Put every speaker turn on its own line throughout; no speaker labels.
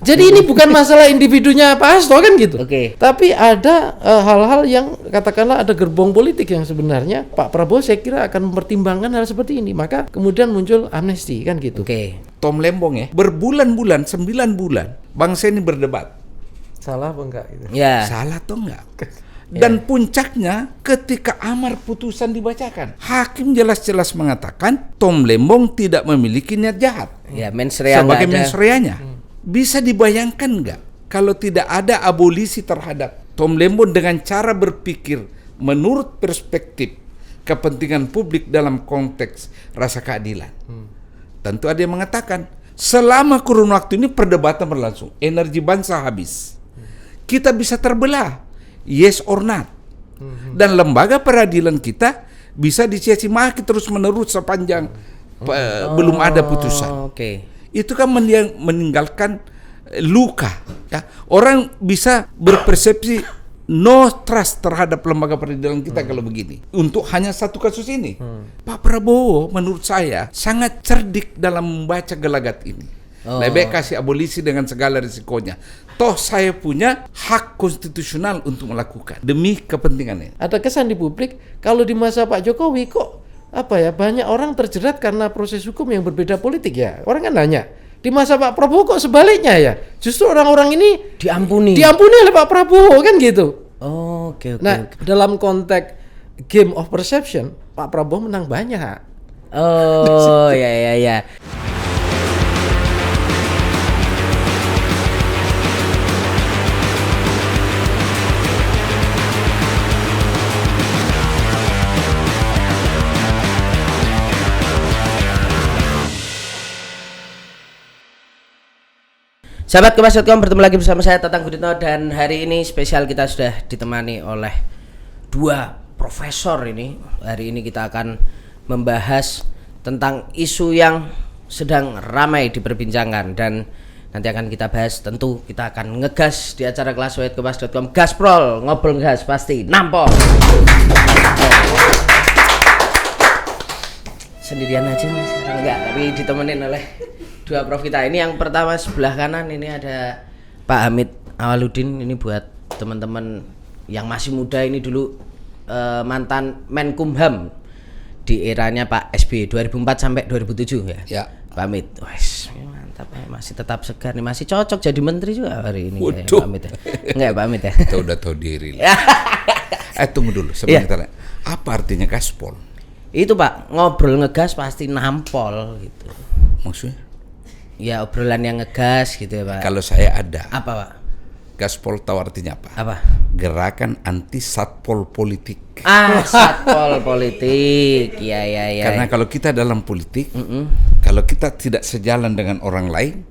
Jadi ini bukan masalah individunya Pak Hasto kan gitu.
Oke.
Tapi ada hal-hal yang katakanlah ada gerbong politik yang sebenarnya Pak Prabowo saya kira akan mempertimbangkan hal seperti ini. Maka kemudian muncul amnesti kan gitu.
Oke.
Tom Lembong ya, berbulan-bulan, 9 bulan, bangsa ini berdebat.
Salah apa enggak gitu?
Ya.
Salah atau enggak? Dan puncaknya ketika amar putusan dibacakan, hakim jelas-jelas mengatakan Tom Lembong tidak memiliki niat jahat.
Ya, mens rea
sebagai
nggak ada.
mens reanya. Bisa dibayangkan nggak kalau tidak ada abolisi terhadap Tom Lembong dengan cara berpikir menurut perspektif kepentingan publik dalam konteks rasa keadilan? Tentu ada yang mengatakan selama kurun waktu ini perdebatan berlangsung, energi bangsa habis. Kita bisa terbelah, yes or not. Dan lembaga peradilan kita bisa dicaci maki terus menerus sepanjang belum ada putusan.
Oke.
Itu kan meninggalkan luka. Ya. Orang bisa berpersepsi no trust terhadap lembaga peradilan kita kalau begini. Untuk hanya satu kasus ini, Pak Prabowo menurut saya sangat cerdik dalam membaca gelagat ini. Lebih baik kasih abolisi dengan segala risikonya. Toh saya punya hak konstitusional untuk melakukan demi kepentingannya.
Ada kesan di publik kalau di masa Pak Jokowi kok banyak orang terjerat karena proses hukum yang berbeda politik ya. Orang kan nanya, di masa Pak Prabowo kok sebaliknya ya? Justru orang-orang ini
Diampuni
oleh Pak Prabowo kan gitu.
Oke.
Nah, dalam konteks game of perception, Pak Prabowo menang banyak.
Oh, ya. Sahabat Kompas.com, bertemu lagi bersama saya Tatang Guritno, dan hari ini spesial kita sudah ditemani oleh dua profesor ini. Hari ini kita akan membahas tentang isu yang sedang ramai diperbincangkan, dan nanti akan kita bahas, tentu kita akan ngegas di acara Classweight Kompas.com. Gasprol, ngobrol gas pasti nampol. Sendirian aja Mas, enggak, tapi ditemenin oleh dua prof kita. Ini yang pertama sebelah kanan ini ada Pak Hamid Awaludin. Ini buat teman-teman yang masih muda, ini dulu mantan Menkumham di eranya Pak SBY 2004 sampai 2007 ya.
Ya.
Pak Hamid, wes mantap ya, masih tetap segar nih, masih cocok jadi menteri juga hari ini.
Waduh.
Pak Hamid ya. Enggak Pak Hamid ya.
Kita udah tahu diri. Tunggu dulu sebentar. Apa artinya gaspol?
Itu Pak, ngobrol ngegas pasti nampol gitu.
Maksudnya?
Ya obrolan yang ngegas gitu ya Pak.
Kalau saya ada.
Apa Pak?
Gaspol tahu artinya apa?
Apa?
Gerakan anti satpol politik.
Satpol politik. Ya.
Karena kalau kita dalam politik, kalau kita tidak sejalan dengan orang lain,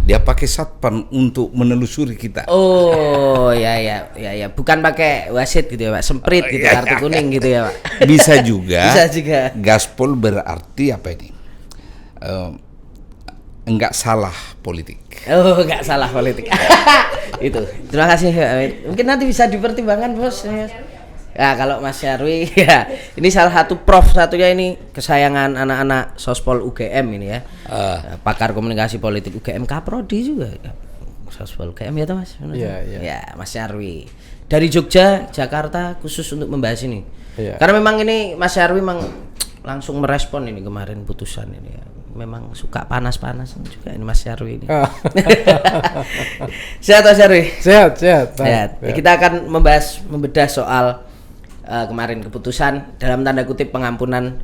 dia pakai satpam untuk menelusuri kita.
Oh, ya. Bukan pakai wasit gitu ya Pak, semprit gitu, kartu kuning gitu ya Pak.
Bisa juga.
Bisa juga.
Gaspol berarti apa ini? Enggak salah politik.
Oh, enggak salah politik. Itu. Terima kasih Pak Hamid. Mungkin nanti bisa dipertimbangkan Bos. Ya, kalau Mas Nyarwi ya, ini salah satu prof satunya ini kesayangan anak-anak Sospol UGM ini ya. Pakar komunikasi politik UGM, Kaprodi juga. Sospol UGM ya toh Mas?
Iya.
Ya, Mas Nyarwi. Dari Jogja, Jakarta khusus untuk membahas ini.
Iya.
Karena memang ini Mas Nyarwi memang langsung merespon ini kemarin putusan ini ya. Memang suka panas-panas juga ini Mas Nyarwi ini. Sehat Mas Nyarwi?
Sehat.
Kita akan membedah soal kemarin keputusan dalam tanda kutip pengampunan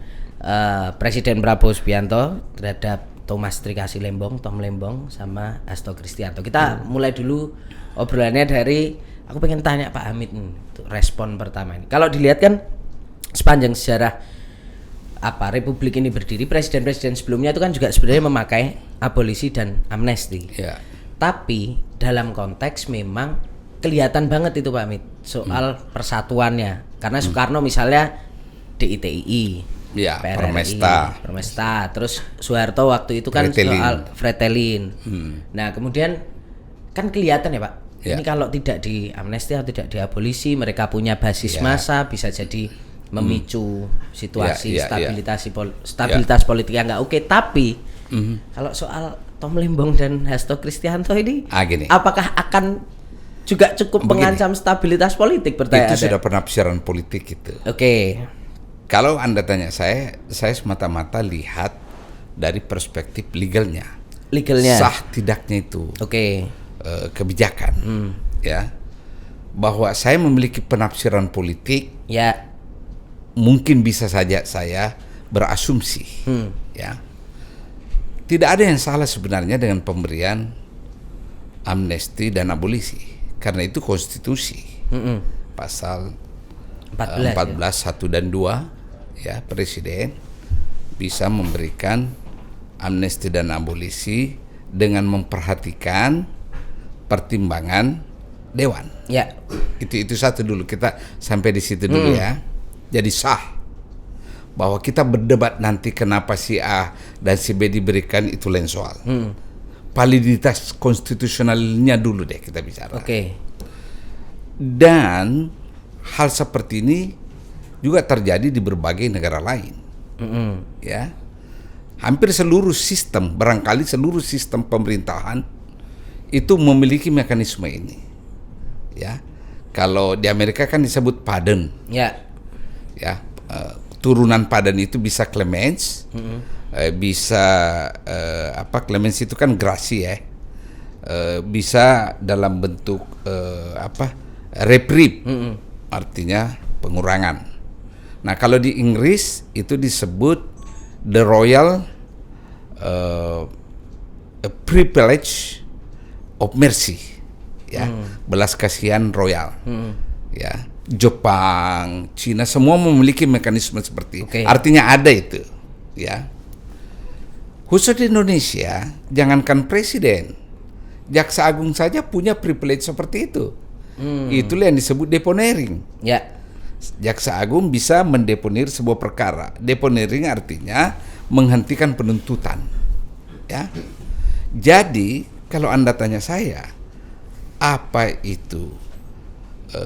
Presiden Prabowo Subianto terhadap Thomas Trikasih Lembong, Tom Lembong sama Hasto Kristianto. Kita mulai dulu obrolannya dari, aku pengen tanya Pak Hamid untuk respon pertama ini. Kalau dilihat kan sepanjang sejarah Republik ini berdiri, presiden-presiden sebelumnya itu kan juga sebenarnya memakai abolisi dan amnesti.
Ya.
Tapi dalam konteks memang kelihatan banget itu Pak Hamid soal persatuannya. Karena Soekarno misalnya DITII,
ya,
PRRI, Permesta, terus Soeharto waktu itu kan
Fretilin.
soal Fretilin. Nah kemudian kan kelihatan ya Pak, ini kalau tidak di amnesti atau tidak diabolisi, mereka punya basis massa, bisa jadi memicu situasi stabilitas politik yang nggak oke. Tapi kalau soal Tom Lembong dan Hasto Kristianto ini
Gini.
apakah akan juga cukup
Begini.
mengancam stabilitas politik
Itu sudah penafsiran politik itu.
Oke.
Kalau Anda tanya saya semata-mata lihat dari perspektif legalnya. Sah tidaknya itu.
Oke.
Kebijakan. Ya. Bahwa saya memiliki penafsiran politik,
Ya.
mungkin bisa saja saya berasumsi. Ya. Tidak ada yang salah sebenarnya dengan pemberian amnesti dan abolisi, karena itu konstitusi. Pasal 14 1 dan 2, ya, presiden bisa memberikan amnesti dan abolisi dengan memperhatikan pertimbangan dewan.
Ya.
Itu satu dulu, kita sampai di situ dulu ya. Jadi sah. Bahwa kita berdebat nanti kenapa si A dan si B diberikan, itu lain soal. Validitas konstitusionalnya dulu deh kita bicara.
Oke.
Dan hal seperti ini juga terjadi di berbagai negara lain. Ya, hampir seluruh sistem, barangkali seluruh sistem pemerintahan itu memiliki mekanisme ini. Ya, kalau di Amerika kan disebut pardon.
Ya.
Ya, turunan pardon itu bisa clemens, bisa clemens itu kan grasi ya, bisa dalam bentuk reprieve, artinya pengurangan. Nah, kalau di Inggris itu disebut the royal privilege of mercy, ya, belas kasihan royal, ya. Jepang, Cina semua memiliki mekanisme seperti itu. Artinya ada itu, ya. Khusus di Indonesia, jangankan presiden, Jaksa Agung saja punya privilege seperti itu. Itulah yang disebut deponering.
Ya.
Jaksa Agung bisa mendeponir sebuah perkara. Deponering artinya menghentikan penuntutan. Ya. Jadi kalau Anda tanya saya, apa itu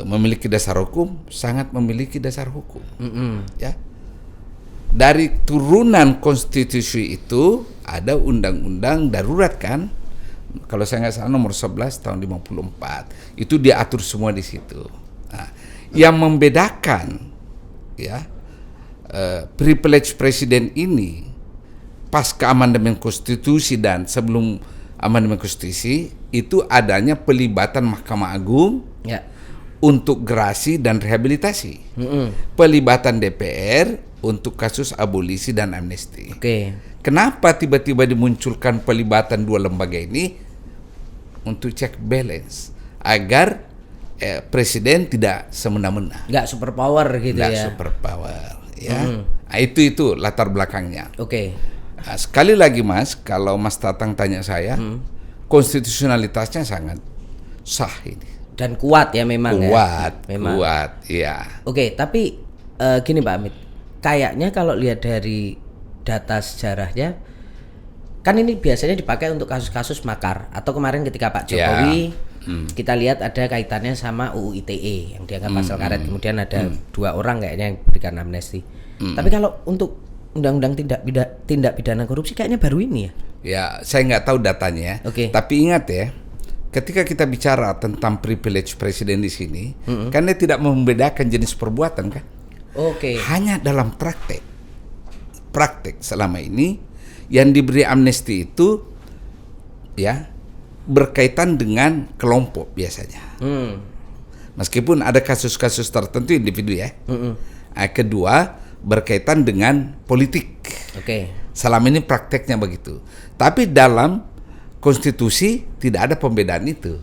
memiliki dasar hukum? Sangat memiliki dasar hukum. Ya. Dari turunan konstitusi itu ada undang-undang darurat kan? Kalau saya nggak salah nomor 11 tahun 54. Itu diatur semua di situ. Nah, yang membedakan ya privilege presiden ini pasca amandemen konstitusi dan sebelum amandemen konstitusi itu adanya pelibatan Mahkamah Agung. Ya. Untuk gerasi dan rehabilitasi, pelibatan DPR untuk kasus abolisi dan amnesti. Kenapa tiba-tiba dimunculkan pelibatan dua lembaga ini? Untuk check balance, agar presiden tidak semena-mena.
Nggak super power gitu.
Nggak super power, ya. Nah, itu latar belakangnya. Nah, sekali lagi Mas, kalau Mas Tatang tanya saya, konstitusionalitasnya sangat sah ini.
Dan kuat ya memang.
Kuat,
ya. Tapi gini Pak Amit, kayaknya kalau lihat dari data sejarahnya, kan ini biasanya dipakai untuk kasus-kasus makar. Atau kemarin ketika Pak Jokowi, kita lihat ada kaitannya sama UU ITE yang dianggap pasal karet. Kemudian ada 2 orang kayaknya yang berikan amnesti. Tapi kalau untuk undang-undang tindak pidana korupsi kayaknya baru ini ya.
Ya, saya nggak tahu datanya. Tapi ingat ya, ketika kita bicara tentang privilege presiden di sini, kan dia tidak membedakan jenis perbuatan kan? Hanya dalam praktek selama ini yang diberi amnesti itu ya berkaitan dengan kelompok biasanya. Meskipun ada kasus-kasus tertentu individu ya. Kedua, berkaitan dengan politik. Selama ini prakteknya begitu. Tapi dalam konstitusi tidak ada pembedaan itu,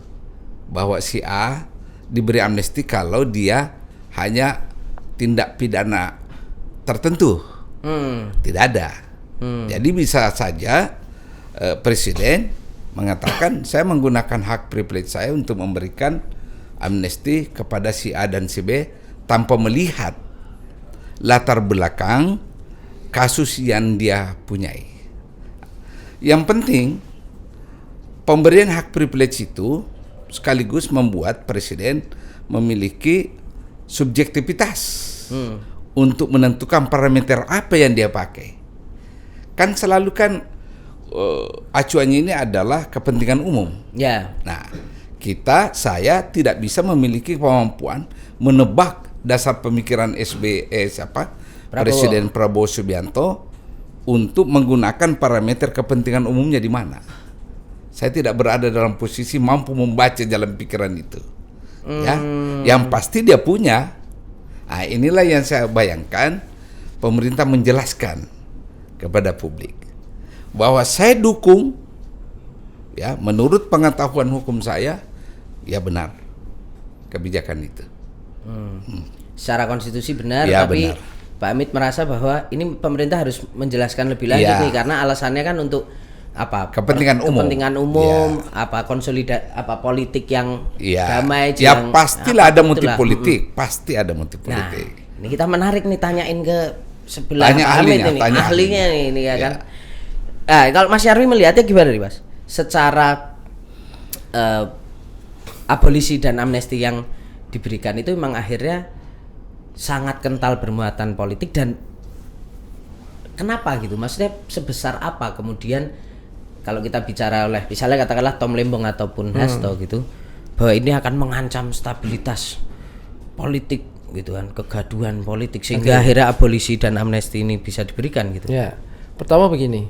bahwa si A diberi amnesti kalau dia hanya tindak pidana tertentu. Tidak ada. Jadi bisa saja presiden mengatakan saya menggunakan hak privilege saya untuk memberikan amnesti kepada si A dan si B tanpa melihat latar belakang kasus yang dia punyai. Yang penting pemberian hak privilege itu sekaligus membuat presiden memiliki subjektivitas untuk menentukan parameter apa yang dia pakai. Kan selalu kan acuannya ini adalah kepentingan umum.
Ya.
Nah, saya tidak bisa memiliki kemampuan menebak dasar pemikiran Presiden Prabowo Subianto untuk menggunakan parameter kepentingan umumnya di mana. Saya tidak berada dalam posisi mampu membaca jalan pikiran itu. Ya, yang pasti dia punya. Nah, inilah yang saya bayangkan pemerintah menjelaskan kepada publik bahwa saya dukung, ya, menurut pengetahuan hukum saya, ya benar kebijakan itu.
Secara konstitusi benar,
Ya,
tapi
benar.
Pak Amit merasa bahwa ini pemerintah harus menjelaskan lebih lanjut
Ya.
nih, karena alasannya kan untuk apa?
Kepentingan umum.
Kepentingan umum,
Ya.
apa politik yang
Ya,
damai,
ya
yang
pastilah
apa,
ada motif
itulah.
politik, pasti ada motif
Nah,
politik.
ini kita menarik nih, tanyain ke sebelah
Tanya
Pak Amit
ahlinya,
ini,
tanya
ahlinya
ahlinya.
nih, ini ya
Ya.
kan. Nah, kalau Mas Yarwi melihatnya gimana nih, Mas? Secara abolisi dan amnesti yang diberikan itu memang akhirnya sangat kental bermuatan politik, dan kenapa gitu? Maksudnya sebesar apa kemudian kalau kita bicara oleh misalnya katakanlah Tom Lembong ataupun Hasto gitu, bahwa ini akan mengancam stabilitas politik gitu kan, kegaduhan politik, sehingga akhirnya abolisi dan amnesti ini bisa diberikan gitu.
Ya, pertama begini,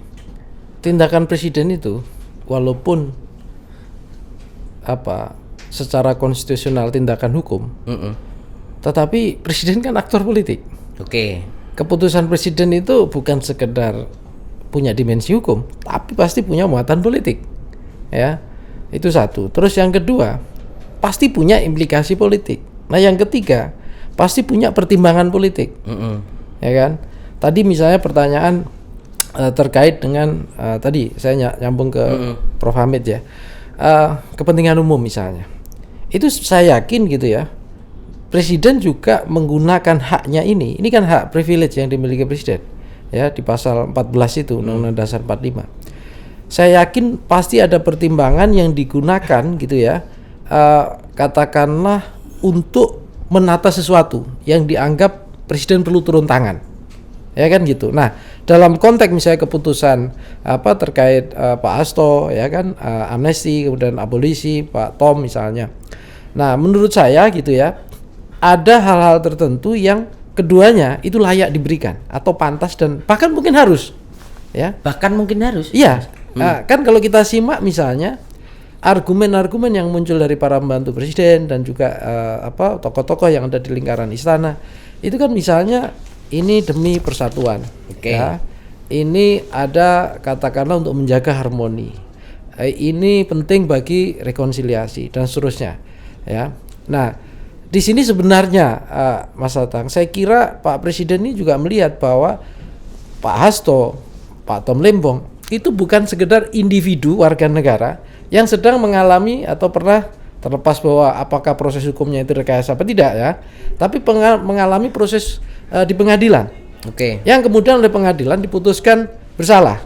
tindakan presiden itu walaupun secara konstitusional tindakan hukum, tetapi presiden kan aktor politik.
Oke.
Keputusan presiden itu bukan sekedar punya dimensi hukum, tapi pasti punya muatan politik. Ya, itu satu. Terus yang kedua, pasti punya implikasi politik. Nah, yang ketiga, pasti punya pertimbangan politik. Ya kan? Tadi misalnya pertanyaan terkait dengan tadi saya nyambung ke Prof Hamid ya. Kepentingan umum misalnya. Itu saya yakin gitu ya. Presiden juga menggunakan haknya ini. Ini kan hak privilege yang dimiliki presiden. Ya, di pasal 14 itu Undang-Undang Dasar 45. Saya yakin pasti ada pertimbangan yang digunakan gitu ya. Katakanlah untuk menata sesuatu yang dianggap presiden perlu turun tangan. Ya kan gitu. Nah, dalam konteks misalnya keputusan terkait Pak Hasto ya kan, amnesti kemudian abolisi Pak Tom misalnya. Nah, menurut saya gitu ya, ada hal-hal tertentu yang keduanya itu layak diberikan atau pantas dan bahkan mungkin harus. Ya.
Bahkan mungkin harus.
Iya. Kan kalau kita simak misalnya argumen-argumen yang muncul dari para pembantu presiden dan juga tokoh-tokoh yang ada di lingkaran istana, itu kan misalnya ini demi persatuan.
Oke.
Ya. Ini ada katakanlah untuk menjaga harmoni. Ini penting bagi rekonsiliasi dan seterusnya. Ya. Nah, di sini sebenarnya Mas Atang, saya kira Pak Presiden ini juga melihat bahwa Pak Hasto, Pak Tom Lembong itu bukan sekedar individu warga negara yang sedang mengalami atau pernah, terlepas bahwa apakah proses hukumnya itu rekayasa apa tidak ya, tapi mengalami proses di pengadilan.
Oke.
Yang kemudian oleh pengadilan diputuskan bersalah.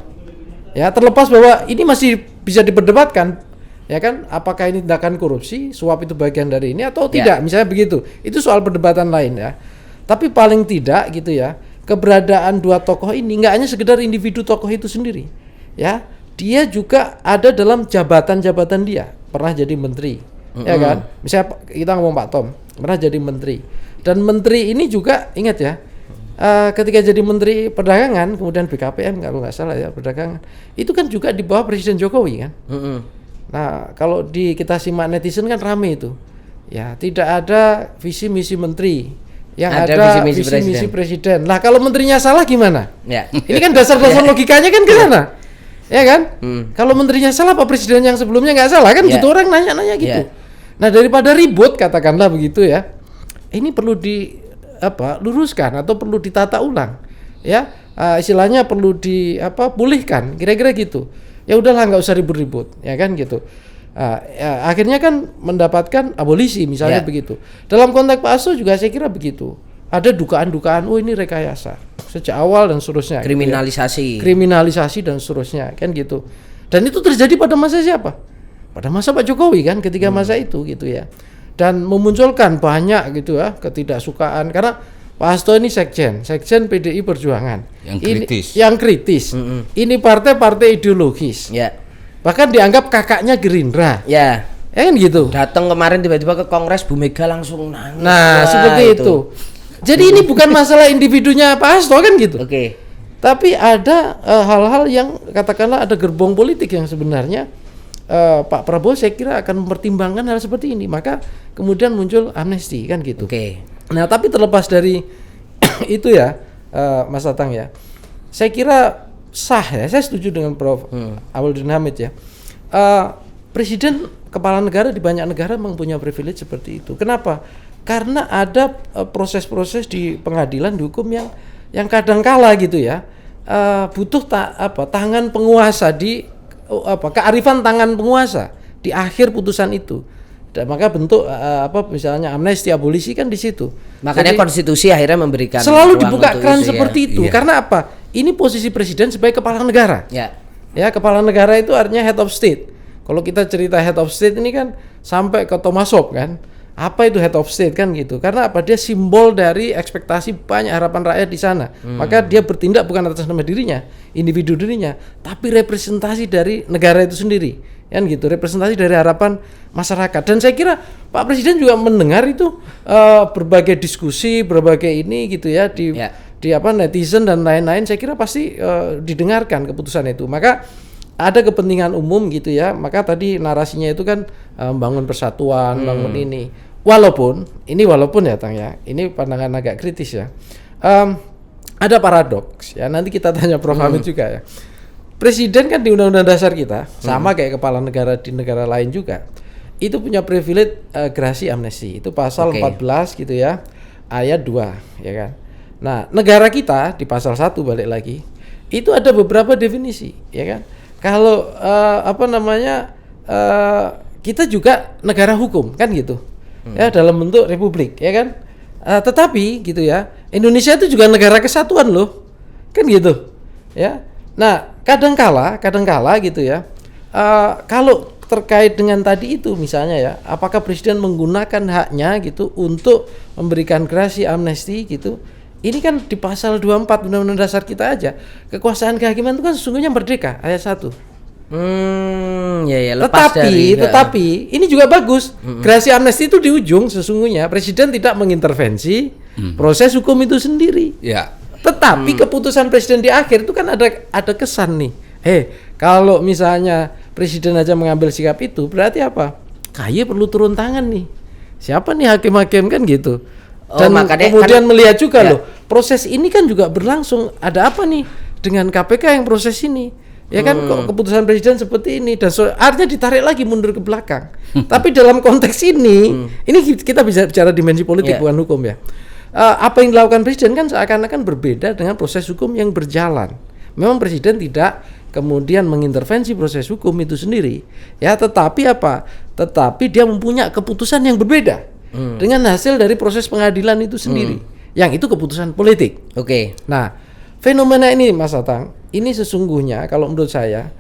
Ya, terlepas bahwa ini masih bisa diperdebatkan. Ya kan, apakah ini tindakan korupsi, suap itu bagian dari ini atau tidak, misalnya begitu. Itu soal perdebatan lain ya. Tapi paling tidak gitu ya, keberadaan dua tokoh ini nggak hanya sekedar individu tokoh itu sendiri. Ya, dia juga ada dalam jabatan-jabatan dia. Pernah jadi menteri, ya kan? Misalnya kita ngomong Pak Tom, pernah jadi menteri. Dan menteri ini juga ingat ya, ketika jadi menteri perdagangan, kemudian BKPM kalau nggak salah ya, perdagangan, itu kan juga di bawah Presiden Jokowi kan. Nah, kalau kita simak netizen kan rame itu. Ya, tidak ada visi misi menteri. Yang ada visi misi presiden. Nah, kalau menterinya salah gimana?
Ya.
Ini kan dasar-dasar logikanya kan ke sana. Ya kan? Kalau menterinya salah, Pak Presiden yang sebelumnya nggak salah kan, gitu orang nanya-nanya gitu. Nah, daripada ribut katakanlah begitu ya. Ini perlu luruskan atau perlu ditata ulang. Ya, istilahnya perlu pulihkan, kira-kira gitu. Ya udahlah, nggak usah ribut-ribut, ya kan gitu. Akhirnya kan mendapatkan abolisi misalnya begitu. Dalam konteks Pak Hasto juga saya kira begitu. Ada dugaan-dugaan, oh ini rekayasa sejak awal dan seterusnya.
Kriminalisasi.
Gitu ya. Kriminalisasi dan seterusnya kan gitu. Dan itu terjadi pada masa siapa? Pada masa Pak Jokowi kan, ketika masa itu gitu ya. Dan memunculkan banyak gitu ya ketidaksukaan, karena Pak Hasto ini sekjen PDI Perjuangan.
Yang kritis.
Yang kritis. Ini partai ideologis.
Ya.
Bahkan dianggap kakaknya Gerindra.
Ya.
Kan gitu.
Datang kemarin tiba-tiba ke Kongres Bu Mega langsung nangis.
Nah,
Wah,
seperti itu. Jadi ini bukan masalah individunya Pak Hasto kan gitu.
Oke.
Tapi ada hal-hal yang katakanlah ada gerbong politik yang sebenarnya Pak Prabowo saya kira akan mempertimbangkan hal seperti ini. Maka kemudian muncul amnesti kan gitu.
Oke.
Nah, tapi terlepas dari itu ya, Mas Tatang ya, saya kira sah ya. Saya setuju dengan Prof. Awaludin Hamid ya. Presiden kepala negara di banyak negara mempunyai privilege seperti itu. Kenapa? Karena ada proses-proses di pengadilan di hukum yang kadang kala gitu ya, butuh tangan penguasa kearifan tangan penguasa di akhir putusan itu. Dan maka bentuk misalnya amnesti abolisi kan di situ.
Makanya
jadi,
konstitusi akhirnya memberikan
selalu
ruang
dibuka
untuk
keran
itu,
seperti
ya.
itu.
Iya.
Karena apa? Ini posisi presiden sebagai kepala negara.
Ya.
Ya, kepala negara itu artinya head of state. Kalau kita cerita head of state ini kan sampai ke Tomasov kan. Apa itu head of state kan gitu. Karena apa? Dia simbol dari ekspektasi banyak harapan rakyat di sana. Maka dia bertindak bukan atas nama dirinya, individu dirinya, tapi representasi dari negara itu sendiri. Kan gitu, representasi dari harapan masyarakat. Dan saya kira Pak Presiden juga mendengar itu berbagai diskusi, berbagai ini gitu ya di netizen dan lain-lain. Saya kira pasti didengarkan keputusan itu. Maka ada kepentingan umum gitu ya, maka tadi narasinya itu kan bangun persatuan, bangun ini. Walaupun ya Tang ya, ini pandangan agak kritis ya. Ada paradoks ya, nanti kita tanya Prof. Hamid juga ya. Presiden kan di Undang-Undang Dasar kita sama kayak kepala negara di negara lain juga, itu punya privilege gerasi amnesti. Itu pasal 14 gitu ya, ayat 2 ya kan. Nah, negara kita di pasal 1 balik lagi, itu ada beberapa definisi ya kan. Kalau kita juga negara hukum kan gitu, ya dalam bentuk republik ya kan. Tetapi gitu ya, Indonesia itu juga negara kesatuan loh, kan gitu, ya. Nah kadangkala gitu ya, kalau terkait dengan tadi itu misalnya ya, apakah presiden menggunakan haknya gitu untuk memberikan gerasi amnesti gitu. Ini kan di pasal 24 Undang-Undang Dasar kita aja, kekuasaan kehakiman itu kan sesungguhnya merdeka, ayat 1. Tetapi ini juga bagus. Gerasi amnesti itu di ujung sesungguhnya presiden tidak mengintervensi proses hukum itu sendiri.
Ya.
Tetapi keputusan presiden di akhir itu kan ada kesan nih. Kalau misalnya presiden aja mengambil sikap itu, berarti apa? KY perlu turun tangan nih. Siapa nih hakim-hakim kan gitu. Dan kemudian melihat juga loh, proses ini kan juga berlangsung. Ada apa nih dengan KPK yang proses ini? Ya kan kok keputusan presiden seperti ini dan artinya ditarik lagi mundur ke belakang. Tapi dalam konteks ini kita bisa bicara dimensi politik bukan hukum ya. Apa yang dilakukan presiden kan seakan-akan berbeda dengan proses hukum yang berjalan. Memang presiden tidak kemudian mengintervensi proses hukum itu sendiri. Ya, tetapi dia mempunyai keputusan yang berbeda. Dengan hasil dari proses pengadilan itu sendiri, yang itu keputusan politik.
Oke.
Nah, fenomena ini Mas Tatang, ini sesungguhnya kalau menurut saya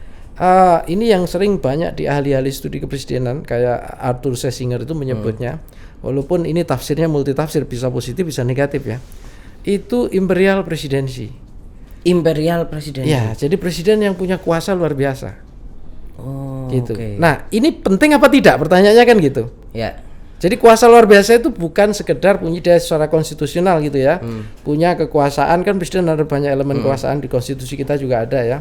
ini yang sering banyak di ahli-ahli studi kepresidenan kayak Arthur Schlesinger itu menyebutnya, walaupun ini tafsirnya multitafsir, bisa positif bisa negatif ya. Itu imperial presidency.
Imperial presidency.
Ya, jadi presiden yang punya kuasa luar biasa. Gitu.
Okay.
Nah, ini penting apa tidak? Pertanyaannya kan gitu.
Ya.
Jadi kuasa luar biasa itu bukan sekedar punya dia secara konstitusional gitu ya, punya kekuasaan kan presiden ada banyak elemen kekuasaan di konstitusi kita juga ada ya,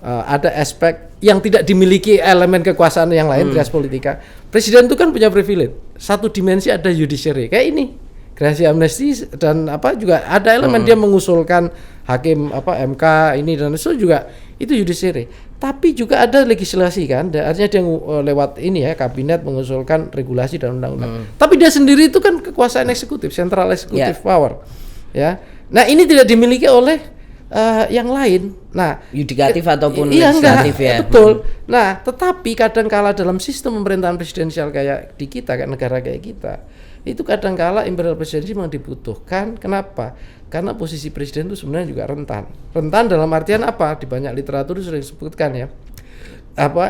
ada aspek yang tidak dimiliki elemen kekuasaan yang lain trias politika. Presiden itu kan punya privilege, satu dimensi ada judiciary kayak ini, gerasi amnesti dan juga ada elemen dia mengusulkan hakim MK ini dan itu juga itu judiciary. Tapi juga ada legislasi kan, artinya dia lewat ini ya kabinet mengusulkan regulasi dan undang-undang. Tapi dia sendiri itu kan kekuasaan eksekutif, central executive power, ya. Nah ini tidak dimiliki oleh yang lain. Nah,
yudikatif ataupun legislatif ya.
Betul. Nah, tetapi kadangkala dalam sistem pemerintahan presidensial kayak di kita, kayak negara kayak kita, itu kadangkala imperial presidency memang dibutuhkan. Kenapa? Karena posisi presiden itu sebenarnya juga rentan. Rentan dalam artian apa? Di banyak literatur itu sering disebutkan ya.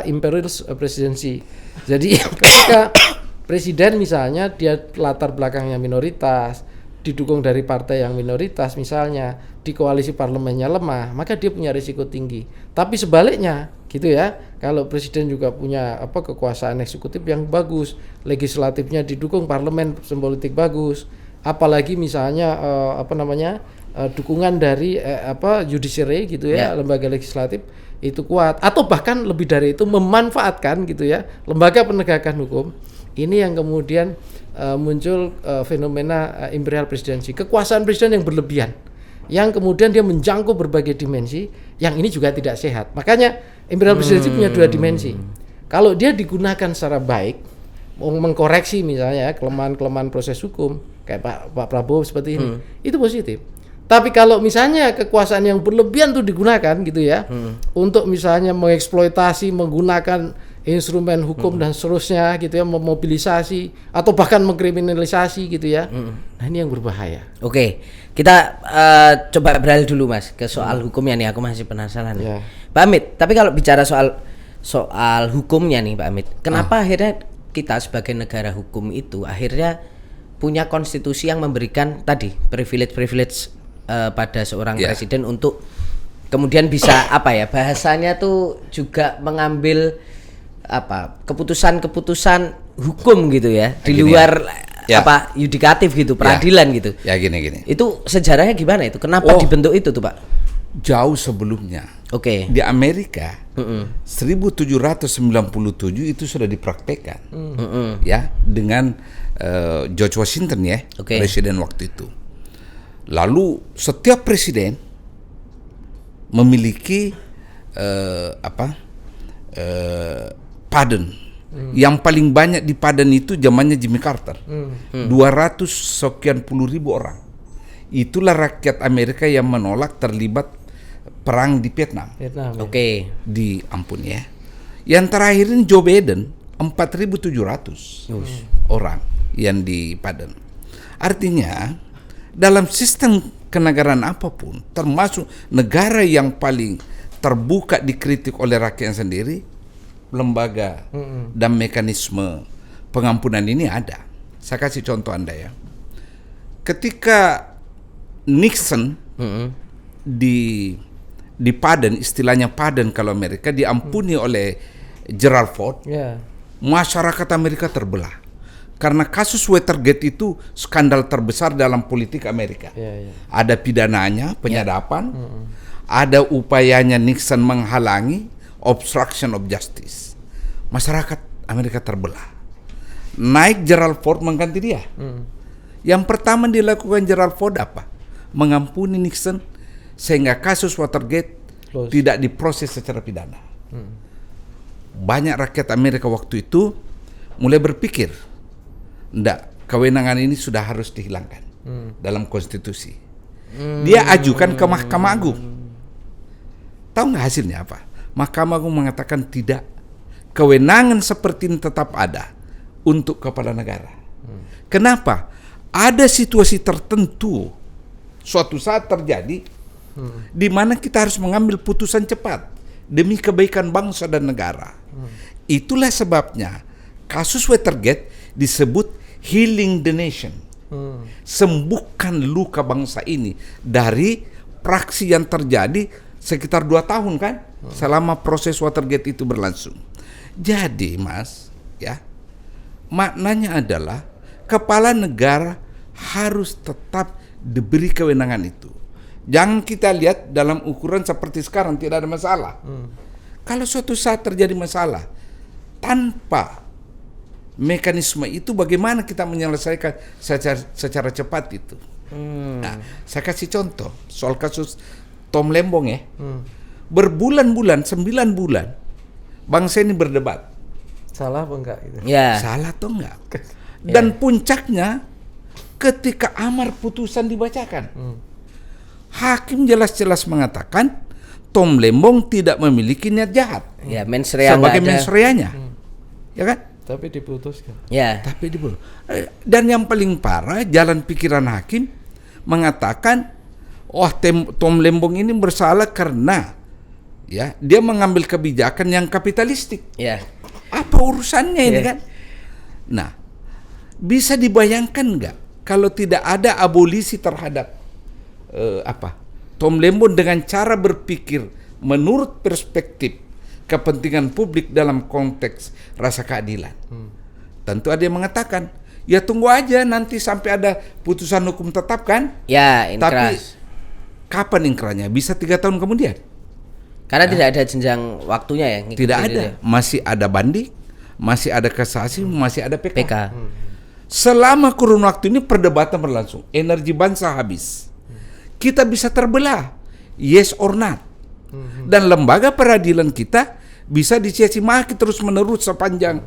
Imperial presidency. Jadi ketika presiden misalnya dia latar belakangnya minoritas, didukung dari partai yang minoritas misalnya, di koalisi parlemennya lemah, maka dia punya risiko tinggi. Tapi sebaliknya gitu ya, kalau presiden juga punya kekuasaan eksekutif yang bagus, legislatifnya didukung, parlemen sistem politik bagus, apalagi misalnya dukungan dari judiciary gitu ya, lembaga legislatif itu kuat, atau bahkan lebih dari itu memanfaatkan gitu ya lembaga penegakan hukum ini yang kemudian muncul fenomena imperial presidency, kekuasaan presiden yang berlebihan, yang kemudian dia menjangkau berbagai dimensi, yang ini juga tidak sehat. Makanya imperial presidency punya dua dimensi. Kalau dia digunakan secara baik, mengkoreksi misalnya kelemahan-kelemahan proses hukum kayak Pak Prabowo seperti ini, itu positif. Tapi kalau misalnya kekuasaan yang berlebihan itu digunakan gitu ya, untuk misalnya mengeksploitasi, menggunakan instrumen hukum dan seterusnya gitu ya, memobilisasi atau bahkan mengkriminalisasi gitu ya. Nah, ini yang berbahaya.
Oke, kita coba beralih dulu Mas ke soal hukumnya nih, aku masih penasaran.
Ya.
Pak Amit, tapi kalau bicara soal hukumnya nih Pak Amit, kenapa akhirnya kita sebagai negara hukum itu akhirnya punya konstitusi yang memberikan tadi privilege pada seorang presiden untuk kemudian bisa bahasanya tuh juga mengambil keputusan-keputusan hukum gitu ya, di luar yudikatif gitu, peradilan gitu.
Ya gini.
Itu sejarahnya gimana itu? Kenapa dibentuk itu tuh Pak?
Jauh sebelumnya.
Oke.
Di Amerika 1797 itu sudah dipraktekkan. Ya, dengan George Washington ya, presiden waktu itu. Lalu setiap presiden memiliki pardon. Yang paling banyak di pardon itu zamannya Jimmy Carter. 200 sekian puluh ribu orang. Itulah rakyat Amerika yang menolak terlibat perang di Vietnam.
Oke.
Diampun ya. Yang terakhir ini Joe Biden 4.700 orang yang di pardon. Artinya dalam sistem kenegaraan apapun, termasuk negara yang paling terbuka dikritik oleh rakyat sendiri, lembaga dan mekanisme pengampunan ini ada. Saya kasih contoh Anda ya. Ketika Nixon di pardon, istilahnya pardon kalau Amerika, diampuni oleh Gerald Ford, masyarakat Amerika terbelah. Karena kasus Watergate itu skandal terbesar dalam politik Amerika. Ada pidananya, penyadapan, ada upayanya Nixon menghalangi, obstruction of justice. Masyarakat Amerika terbelah. Naik Gerald Ford mengganti dia. Yang pertama dilakukan Gerald Ford apa? Mengampuni Nixon sehingga kasus Watergate tidak diproses secara pidana. Banyak rakyat Amerika waktu itu mulai berpikir, enggak, kewenangan ini sudah harus dihilangkan dalam konstitusi. Dia ajukan ke Mahkamah Agung. Tahu nggak hasilnya apa? Mahkamah Agung mengatakan tidak, kewenangan seperti ini tetap ada untuk kepala negara. Kenapa? Ada situasi tertentu suatu saat terjadi di mana kita harus mengambil putusan cepat demi kebaikan bangsa dan negara. Itulah sebabnya kasus Watergate disebut healing the nation. Sembuhkan luka bangsa ini dari praksi yang terjadi sekitar 2 tahun kan, selama proses Watergate itu berlangsung. Jadi Mas, ya, maknanya adalah kepala negara harus tetap diberi kewenangan itu. Jangan kita lihat dalam ukuran seperti sekarang tidak ada masalah. Kalau suatu saat terjadi masalah tanpa mekanisme itu, bagaimana kita menyelesaikan secara cepat itu? Nah, saya kasih contoh soal kasus Tom Lembong ya. Berbulan-bulan, 9 bulan, bangsa ini berdebat.
Salah apa enggak? Gitu.
Salah atau enggak? Dan puncaknya ketika amar putusan dibacakan, hakim jelas-jelas mengatakan Tom Lembong tidak memiliki niat jahat.
Ya, mens rea
sebagai mens reanya. Ya kan?
Tapi diputuskan.
Tapi diputuskan. Dan yang paling parah, jalan pikiran hakim mengatakan, Tom Lembong ini bersalah karena ya dia mengambil kebijakan yang kapitalistik. Apa urusannya ini kan? Nah, bisa dibayangkan nggak kalau tidak ada abolisi terhadap Tom Lembong dengan cara berpikir menurut perspektif kepentingan publik dalam konteks rasa keadilan. Tentu ada yang mengatakan, ya tunggu aja nanti sampai ada putusan hukum tetap kan?
Ya,
Tapi
inkras.
kapan inkrahnya? Bisa 3 tahun kemudian?
Karena tidak ada jenjang waktunya ya. ngikutin
Tidak
itu
ada.
ya.
Masih ada banding, masih ada kasasi, masih ada PK.
PK.
Selama kurun waktu ini perdebatan berlangsung, energi bangsa habis. Kita bisa terbelah, yes or not. Dan lembaga peradilan kita bisa dicaci maki terus menerus sepanjang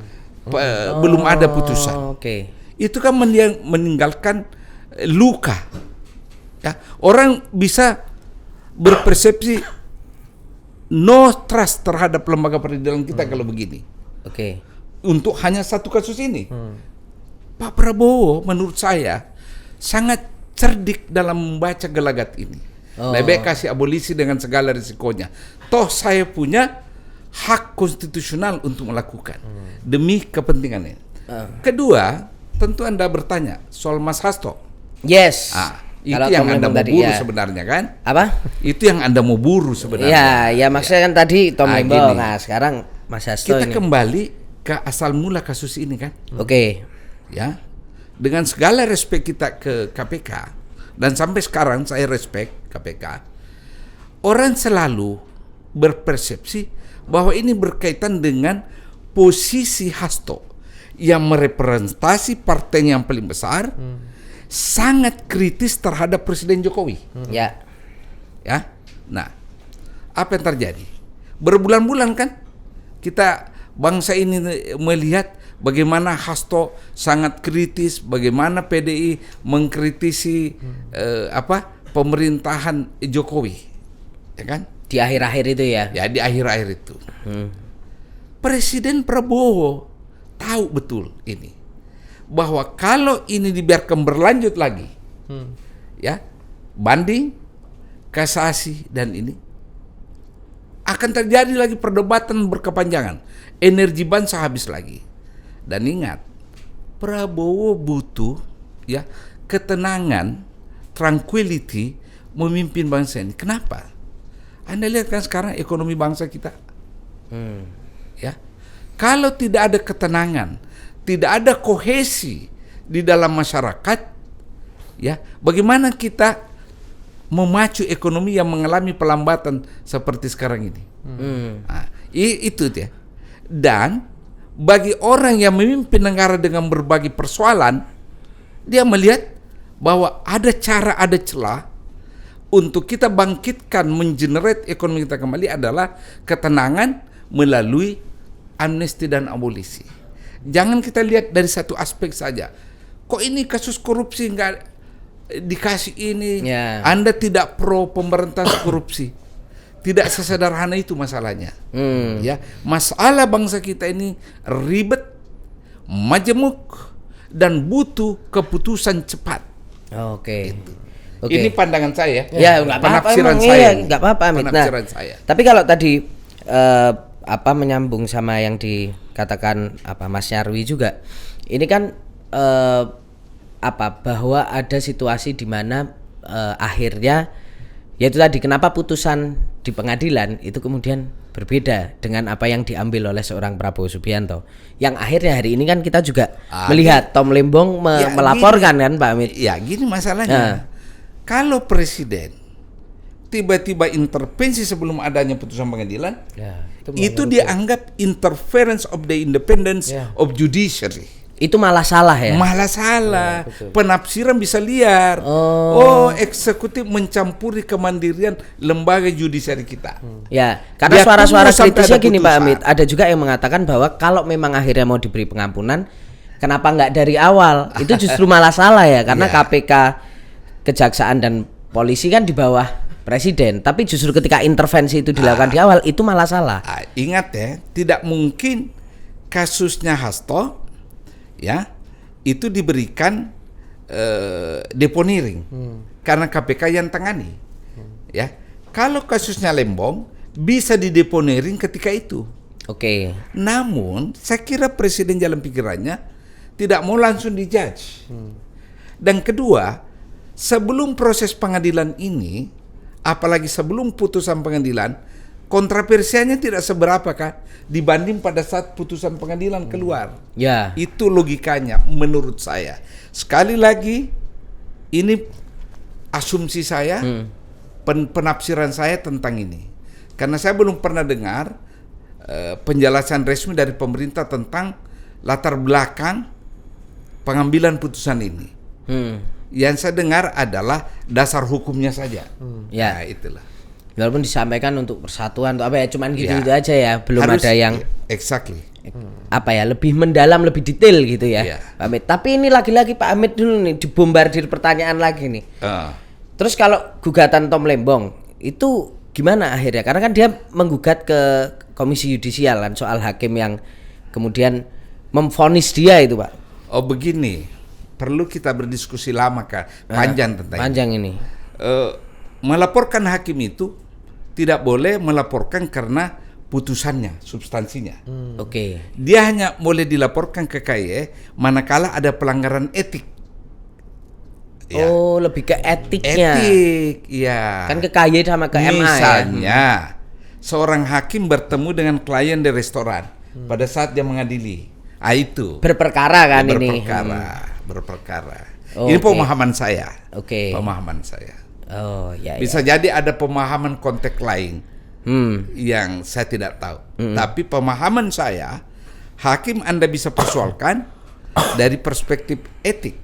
belum ada putusan.
Oke.
Itu kan meninggalkan luka. Ya, orang bisa berpersepsi no trust terhadap lembaga peradilan kita kalau begini.
Oke.
Untuk hanya satu kasus ini. Pak Prabowo menurut saya sangat cerdik dalam membaca gelagat ini. Lebih kasih abolisi dengan segala risikonya. Toh saya punya hak konstitusional untuk melakukan demi kepentingannya. Kedua, tentu Anda bertanya soal Mas Hasto.
Yes.
Itu
Kalau
yang
Tom
Anda
Lembong
mau
tadi,
buru
ya.
sebenarnya kan?
Apa?
Itu yang Anda mau buru sebenarnya.
Ya maksudnya kan tadi Tom Lembong.
gini.
Nah, sekarang Mas Hasto
Kita
ini.
kembali ke asal mula kasus ini kan?
Oke.
Ya, dengan segala respek kita ke KPK dan sampai sekarang saya respek KPK, orang selalu berpersepsi bahwa ini berkaitan dengan posisi Hasto yang merepresentasi partai yang paling besar, sangat kritis terhadap Presiden Jokowi.
Ya.
Ya, nah apa yang terjadi? Berbulan-bulan kan kita bangsa ini melihat bagaimana Hasto sangat kritis, bagaimana PDI mengkritisi pemerintahan Jokowi, ya kan?
Di akhir-akhir itu ya.
Ya di akhir-akhir itu. Presiden Prabowo tahu betul ini, bahwa kalau ini dibiarkan berlanjut lagi, ya banding, kasasi dan ini akan terjadi lagi perdebatan berkepanjangan, energi bangsa habis lagi. Dan ingat, Prabowo butuh ya ketenangan, tranquility memimpin bangsa ini. Kenapa? Anda lihat kan sekarang ekonomi bangsa kita. Ya. Kalau tidak ada ketenangan, tidak ada kohesi di dalam masyarakat, ya, bagaimana kita memacu ekonomi yang mengalami pelambatan seperti sekarang ini? Nah, itu dia. Dan bagi orang yang memimpin negara dengan berbagai persoalan, dia melihat bahwa ada cara, ada celah untuk kita bangkitkan, mengenerate ekonomi kita kembali adalah ketenangan melalui amnesti dan abolisi. Jangan kita lihat dari satu aspek saja. Kok ini kasus korupsi nggak dikasih ini?
Ya.
Anda tidak pro pemberantasan korupsi. Tidak sesederhana itu masalahnya. Ya, masalah bangsa kita ini ribet, majemuk, dan butuh keputusan cepat.
Oke.
Ini pandangan saya.
Ya nggak apa-apa.
Penafsiran
Emang
saya.
iya,
ini.
nggak apa-apa. Amit. Nah,
Penafsiran saya.
tapi kalau tadi menyambung sama yang dikatakan Mas Nyarwi juga, ini kan bahwa ada situasi di mana akhirnya yaitu tadi kenapa putusan di pengadilan itu kemudian berbeda dengan apa yang diambil oleh seorang Prabowo Subianto, yang akhirnya hari ini kan kita juga melihat Tom Lembong melaporkan
gini,
kan Pak Amit.
Ya gini masalahnya. Kalau presiden tiba-tiba intervensi sebelum adanya putusan pengadilan, itu dianggap interference of the independence of judiciary.
Itu malah salah ya?
Malah salah. Penafsiran bisa liar. Eksekutif mencampuri kemandirian lembaga judisiari kita.
Ya, karena
Dia
suara-suara
tunggu sampai
kritisnya
ada
gini Pak
putusan.
Amit, ada juga yang mengatakan bahwa kalau memang akhirnya mau diberi pengampunan, kenapa nggak dari awal? Itu justru malah salah ya, karena KPK, Kejaksaan dan polisi kan di bawah presiden, tapi justru ketika intervensi itu dilakukan di awal itu malah salah.
Ingat ya, tidak mungkin kasusnya Hasto ya itu diberikan deponering karena KPK yang tangani. Ya, kalau kasusnya Lembong bisa dideponering ketika itu.
Oke.
Namun saya kira presiden jalan pikirannya tidak mau langsung dijudge. Dan kedua, sebelum proses pengadilan ini, apalagi sebelum putusan pengadilan, kontroversinya tidak seberapa kan dibanding pada saat putusan pengadilan keluar.
Ya.
Itu logikanya menurut saya. Sekali lagi, ini asumsi saya, penafsiran saya tentang ini. Karena saya belum pernah dengar penjelasan resmi dari pemerintah tentang latar belakang pengambilan putusan ini. Yang saya dengar adalah dasar hukumnya saja.
Ya.
Nah, itulah.
Walaupun disampaikan untuk persatuan atau apa ya, cuman gitu-gitu
Ya.
aja ya, belum
Harus,
ada yang
exactly.
apa ya, lebih mendalam, lebih detail gitu ya,
Iya.
Pak Amit. Tapi ini lagi-lagi Pak Amit dulu nih dibombardir pertanyaan lagi nih. Terus kalau gugatan Tom Lembong itu gimana akhirnya? Karena kan dia menggugat ke Komisi Yudisial kan soal hakim yang kemudian memvonis dia itu, Pak.
Oh begini, perlu kita berdiskusi lama kan, panjang tentang
Panjang ini.
Melaporkan hakim itu tidak boleh melaporkan karena putusannya, substansinya.
Oke.
Dia hanya boleh dilaporkan ke KY manakala ada pelanggaran etik. Ya.
Oh, lebih ke etiknya.
Etik, ya.
Kan ke KY sama ke MA ya.
Misalnya, seorang hakim bertemu dengan klien di restoran pada saat dia mengadili. Itu
Berperkara kan ini.
berperkara.
Oh,
Ini
oke.
pemahaman saya.
Oke.
Pemahaman saya.
Oh, ya.
Bisa jadi ada pemahaman konteks lain
Hmm.
yang saya tidak tahu. Tapi pemahaman saya, hakim Anda bisa persoalkan dari perspektif etik,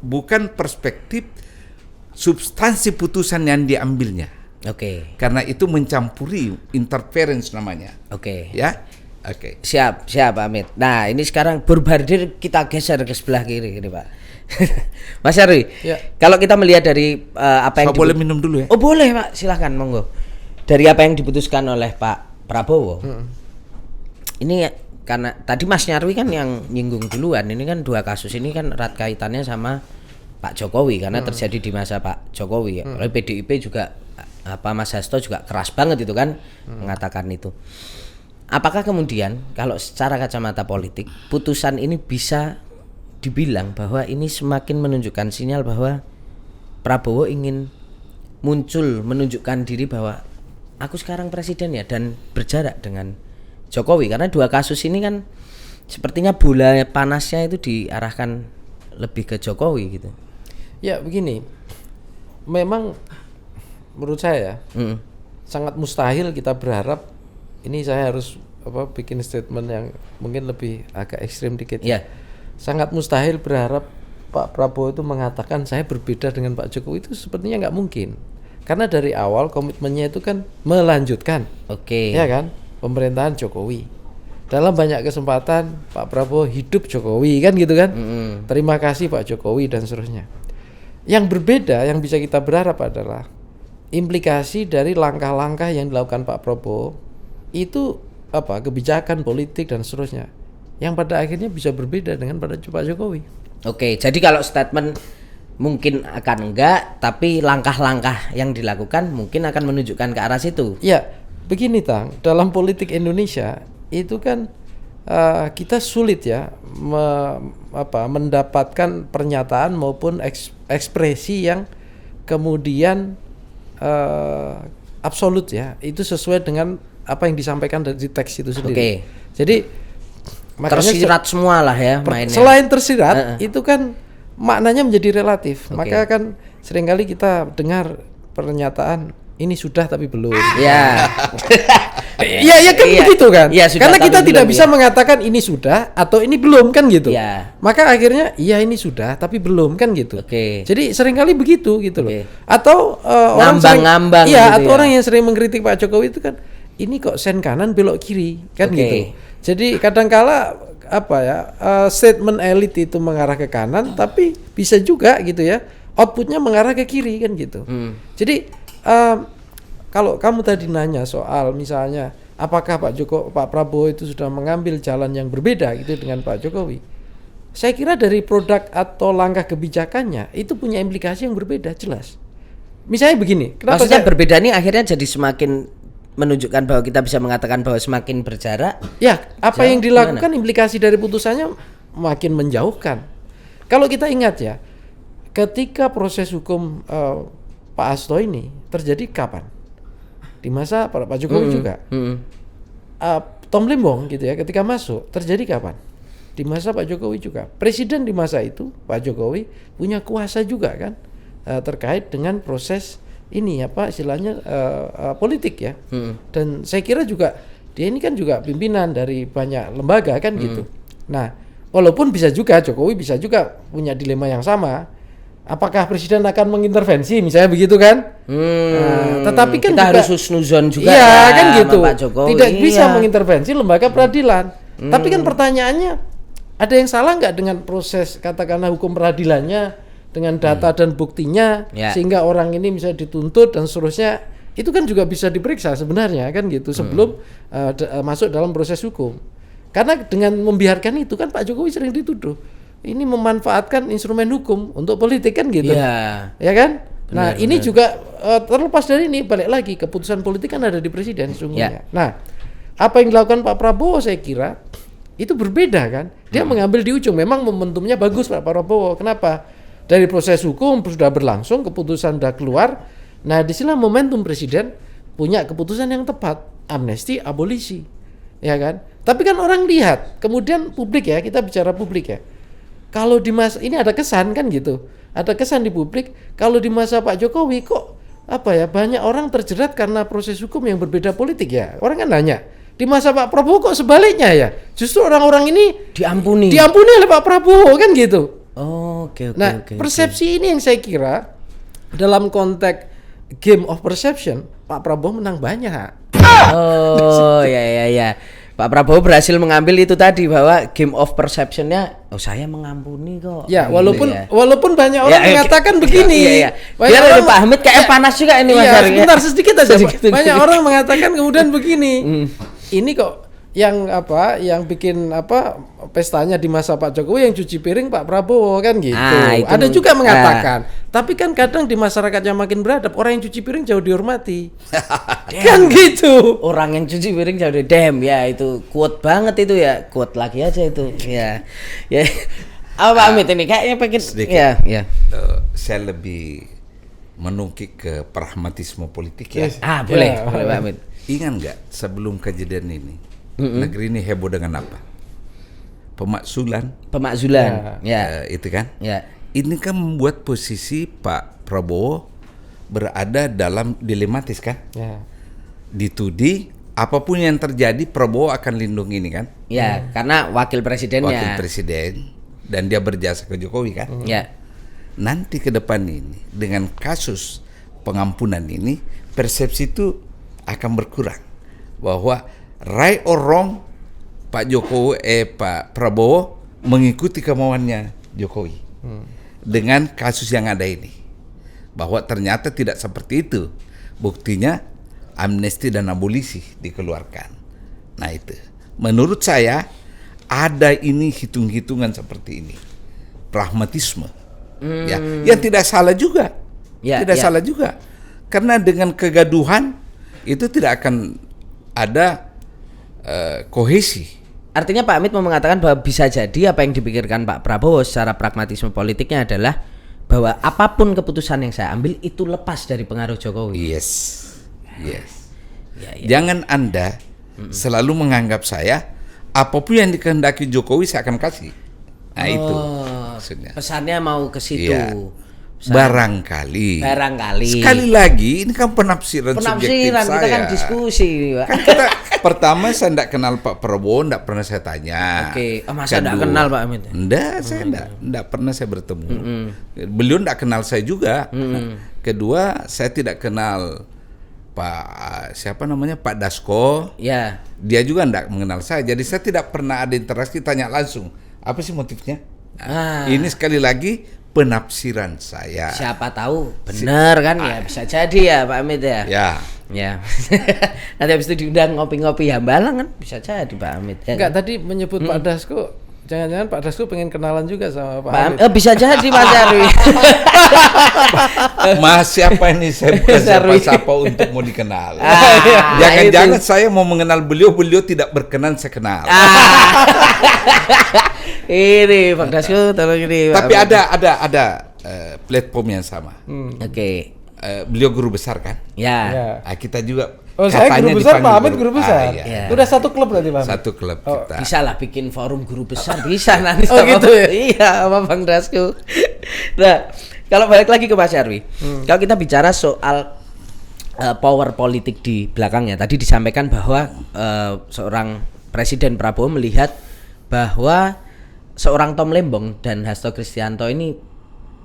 bukan perspektif substansi putusan yang diambilnya.
Oke.
Karena itu mencampuri interference namanya.
Oke.
Ya? Oke.
Siap, Pak Amit. Nah, ini sekarang bombardir kita geser ke sebelah kiri ini, Pak. Mas Nyarwi,
Ya.
kalau kita melihat dari apa yang
Saya boleh minum dulu ya?
Oh, boleh, Pak. Silahkan, monggo. Dari apa yang diputuskan oleh Pak Prabowo. Ini karena tadi Mas Nyarwi kan yang nyinggung duluan. Ini kan dua kasus ini kan erat kaitannya sama Pak Jokowi karena terjadi di masa Pak Jokowi ya. Oleh PDIP juga apa Mas Hasto juga keras banget itu kan mengatakan itu. Apakah kemudian kalau secara kacamata politik putusan ini bisa dibilang bahwa ini semakin menunjukkan sinyal bahwa Prabowo ingin muncul menunjukkan diri bahwa aku sekarang presiden ya dan berjarak dengan Jokowi karena dua kasus ini kan sepertinya bola panasnya itu diarahkan lebih ke Jokowi gitu.
Ya begini, memang menurut saya sangat mustahil kita berharap ini saya harus bikin statement yang mungkin lebih agak ekstrim dikit.
Ya.
Sangat mustahil berharap Pak Prabowo itu mengatakan saya berbeda dengan Pak Jokowi, itu sepertinya nggak mungkin. Karena dari awal komitmennya itu kan melanjutkan,
Oke.
ya kan, pemerintahan Jokowi. Dalam banyak kesempatan Pak Prabowo hidup Jokowi kan gitu kan. Terima kasih Pak Jokowi dan seterusnya. Yang berbeda yang bisa kita berharap adalah implikasi dari langkah-langkah yang dilakukan Pak Prabowo itu kebijakan politik dan seterusnya yang pada akhirnya bisa berbeda dengan pada Pak Jokowi.
Oke, jadi kalau statement mungkin akan enggak, tapi langkah-langkah yang dilakukan mungkin akan menunjukkan ke arah situ.
Ya, begini Tang, dalam politik Indonesia itu kan kita sulit ya mendapatkan pernyataan maupun ekspresi yang kemudian absolut ya, itu sesuai dengan apa yang disampaikan dari teks itu sendiri.
Oke.
Jadi makanya
Tersirat semua lah ya mainnya.
selain tersirat itu kan maknanya menjadi relatif. Maka kan seringkali kita dengar pernyataan ini sudah tapi belum.
Ya.
Iya kan
Iya.
begitu kan.
Iya, sudah
Karena
tapi
kita tidak
belum,
bisa
ya.
mengatakan ini sudah atau ini belum kan gitu.
Iya.
Maka akhirnya iya ini sudah tapi belum kan gitu.
Oke.
Jadi seringkali begitu gitu loh.
Oke.
Atau orang
Ngambang-ngambang
iya,
gitu
atau
ya.
orang yang sering mengkritik Pak Jokowi itu kan ini kok sen kanan belok kiri kan
Oke.
gitu. Jadi kadangkala statement elit itu mengarah ke kanan tapi bisa juga gitu ya outputnya mengarah ke kiri kan gitu. Jadi kalau kamu tadi nanya soal misalnya apakah Pak Prabowo itu sudah mengambil jalan yang berbeda gitu dengan Pak Jokowi, saya kira dari produk atau langkah kebijakannya itu punya implikasi yang berbeda jelas. Misalnya begini, kenapa
Maksudnya
saya-
berbeda ini akhirnya jadi semakin menunjukkan bahwa kita bisa mengatakan bahwa semakin berjarak.
Ya, apa
Jauh
yang dilakukan implikasi dari putusannya makin menjauhkan. Kalau kita ingat ya, ketika proses hukum Pak Hasto ini terjadi kapan? Di masa Pak Jokowi juga. Tom Lembong gitu ya, ketika masuk terjadi kapan? Di masa Pak Jokowi juga. Presiden di masa itu Pak Jokowi punya kuasa juga kan terkait dengan proses ini apa istilahnya politik ya. Dan saya kira juga dia ini kan juga pimpinan dari banyak lembaga kan gitu. Nah, walaupun bisa juga Jokowi bisa juga punya dilema yang sama. Apakah presiden akan mengintervensi misalnya begitu kan? Tetapi kan
kita
juga,
harus husnuzon juga
iya kan
sama
gitu.
Pak Jokowi.
Tidak bisa mengintervensi lembaga peradilan. Tapi kan pertanyaannya ada yang salah nggak dengan proses katakanlah hukum peradilannya dengan data dan buktinya sehingga orang ini bisa dituntut dan seterusnya itu kan juga bisa diperiksa sebenarnya kan gitu sebelum masuk dalam proses hukum. Karena dengan membiarkan itu kan Pak Jokowi sering dituduh ini memanfaatkan instrumen hukum untuk politik kan gitu, ya kan? Nah ini juga terlepas dari ini balik lagi keputusan politik kan ada di presiden sesungguhnya. Nah apa yang dilakukan Pak Prabowo saya kira itu berbeda kan? Dia mengambil di ujung, memang momentumnya bagus Pak Prabowo. Kenapa? Dari proses hukum sudah berlangsung, keputusan sudah keluar. Nah disinilah momentum presiden punya keputusan yang tepat, amnesti, abolisi, ya kan? Tapi kan orang lihat, kemudian publik ya kita bicara publik ya. Kalau di masa ini ada kesan kan gitu, ada kesan di publik kalau di masa Pak Jokowi kok apa ya banyak orang terjerat karena proses hukum yang berbeda politik ya. Orang kan nanya di masa Pak Prabowo kok sebaliknya ya, justru orang-orang ini diampuni oleh Pak Prabowo kan gitu. Nah persepsi ini yang saya kira dalam konteks game of perception Pak Prabowo menang banyak.
Ya. Pak Prabowo berhasil mengambil itu tadi bahwa game of perception-nya saya mengampuni kok.
Ya, walaupun banyak orang mengatakan begini.
Biar Pak Hamid kayak panas juga ini Mas Ari.
Sebentar sedikit aja. Banyak orang mengatakan kemudian begini. Ini kok yang bikin pestanya di masa Pak Jokowi yang cuci piring Pak Prabowo kan gitu. Ada juga mengatakan. Tapi kan kadang di masyarakat yang makin beradab orang yang cuci piring jauh dihormati. Kan gitu.
Orang yang cuci piring jauh ya itu quote banget itu ya. Quote lagi aja itu. Ya. Pak Amit ini kayaknya pengen
sedikit. Saya lebih menukik ke pragmatisme politik ya.
Boleh Pak Amit.
Ingat nggak sebelum kejadian ini negeri ini heboh dengan apa? Pemakzulan. Itu kan? Ini kan membuat posisi Pak Prabowo berada dalam dilematis kan? Dituding apapun yang terjadi Prabowo akan lindungi ini kan?
Karena wakil presiden
dan dia berjasa ke Jokowi kan? Nanti ke depan ini dengan kasus pengampunan ini persepsi itu akan berkurang bahwa right or wrong Pak Prabowo mengikuti kemauannya Jokowi dengan kasus yang ada ini, bahwa ternyata tidak seperti itu. Buktinya amnesti dan abolisi dikeluarkan. Nah itu menurut saya ada ini hitung-hitungan seperti ini, pragmatisme yang tidak salah juga, salah juga, karena dengan kegaduhan itu tidak akan ada kohesi.
Artinya Pak Amit mau mengatakan bahwa bisa jadi apa yang dipikirkan Pak Prabowo secara pragmatisme politiknya adalah bahwa apapun keputusan yang saya ambil itu lepas dari pengaruh Jokowi.
Yes. Jangan Anda selalu menganggap saya apapun yang dikehendaki Jokowi saya akan kasih. Nah itu maksudnya.
Pesannya mau ke situ.
Barangkali. Sekali lagi ini kan penafsiran subjektif saya.
Kita kan diskusi, Pak.
Kan kita pertama saya tidak kenal Pak Prabowo, tidak pernah saya tanya.
Masa tidak kenal Pak Amit?
Saya tidak pernah saya bertemu. Beliau tidak kenal saya juga. Kedua, saya tidak kenal Pak Dasko. Dia juga tidak mengenal saya. Jadi saya tidak pernah ada interaksi tanya langsung. Apa sih motifnya? Ini sekali lagi penafsiran saya.
Siapa tahu benar kan ya, bisa jadi ya Pak Amit ya. Nanti habis itu diundang ngopi-ngopi Hambalang kan bisa jadi Pak Amit.
Enggak, tadi menyebut Pak Dasko, jangan-jangan Pak Dasko pengen kenalan juga sama Pak Amit.
Bisa jadi Mas Arwi.
Mas siapa ini, saya bukan siapa-siapa untuk mau dikenal. Jangan-jangan saya mau mengenal beliau tidak berkenan saya kenal.
Ini Pak Dasko tolong ini.
Tapi ada platform yang sama.
Oke.
Beliau guru besar kan?
Ya.
Ya.
Kita juga
Oh, saya guru besar,
dipanggil
Pak Hamid guru besar.
iya.
Udah satu klub berarti, Pak Hamid?
Satu klub kita.
Bisa lah bikin forum guru besar, bisa nanti
Oh, gitu ya?
Iya, sama Bang Dasko. Nah, kalau balik lagi ke Mas Nyarwi, kalau kita bicara soal power politik di belakangnya, tadi disampaikan bahwa seorang Presiden Prabowo melihat bahwa seorang Tom Lembong dan Hasto Kristianto ini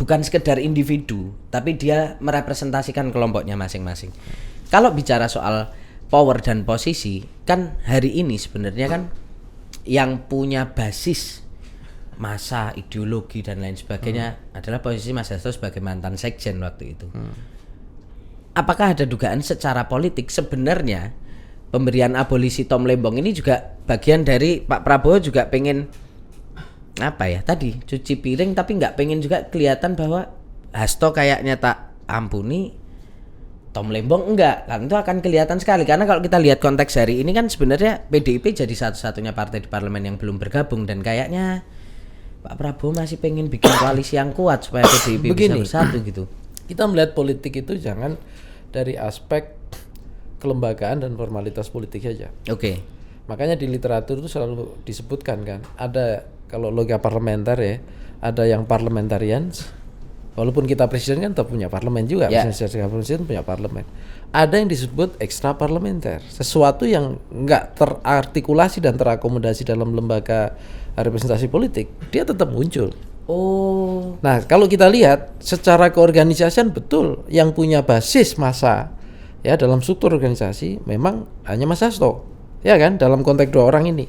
bukan sekedar individu, tapi dia merepresentasikan kelompoknya masing-masing. Kalau bicara soal power dan posisi, kan hari ini sebenarnya kan yang punya basis masa, ideologi dan lain sebagainya adalah posisi Mas Hasto sebagai mantan sekjen waktu itu. Apakah ada dugaan secara politik sebenarnya pemberian abolisi Tom Lembong ini juga bagian dari Pak Prabowo juga pengen apa ya tadi cuci piring, tapi nggak pengen juga kelihatan bahwa Hasto kayaknya tak ampuni, Tom Lembong enggak, kan itu akan kelihatan sekali. Karena kalau kita lihat konteks hari ini kan sebenarnya PDIP jadi satu-satunya partai di parlemen yang belum bergabung, dan kayaknya Pak Prabowo masih pengen bikin koalisi yang kuat supaya PDIP bisa bersatu gitu.
Kita melihat politik itu jangan dari aspek kelembagaan dan formalitas politik saja.
Oke.
Makanya di literatur itu selalu disebutkan kan, ada kalau logika parlementer ya, ada yang parliamentarians. Walaupun kita presiden kan tetap punya parlemen juga, presiden punya parlemen. Ada yang disebut ekstra parlementer, sesuatu yang nggak terartikulasi dan terakomodasi dalam lembaga representasi politik, dia tetap muncul.
Oh.
Nah, kalau kita lihat secara keorganisasian betul yang punya basis massa ya dalam struktur organisasi memang hanya Mas Hasto, ya kan, dalam konteks dua orang ini.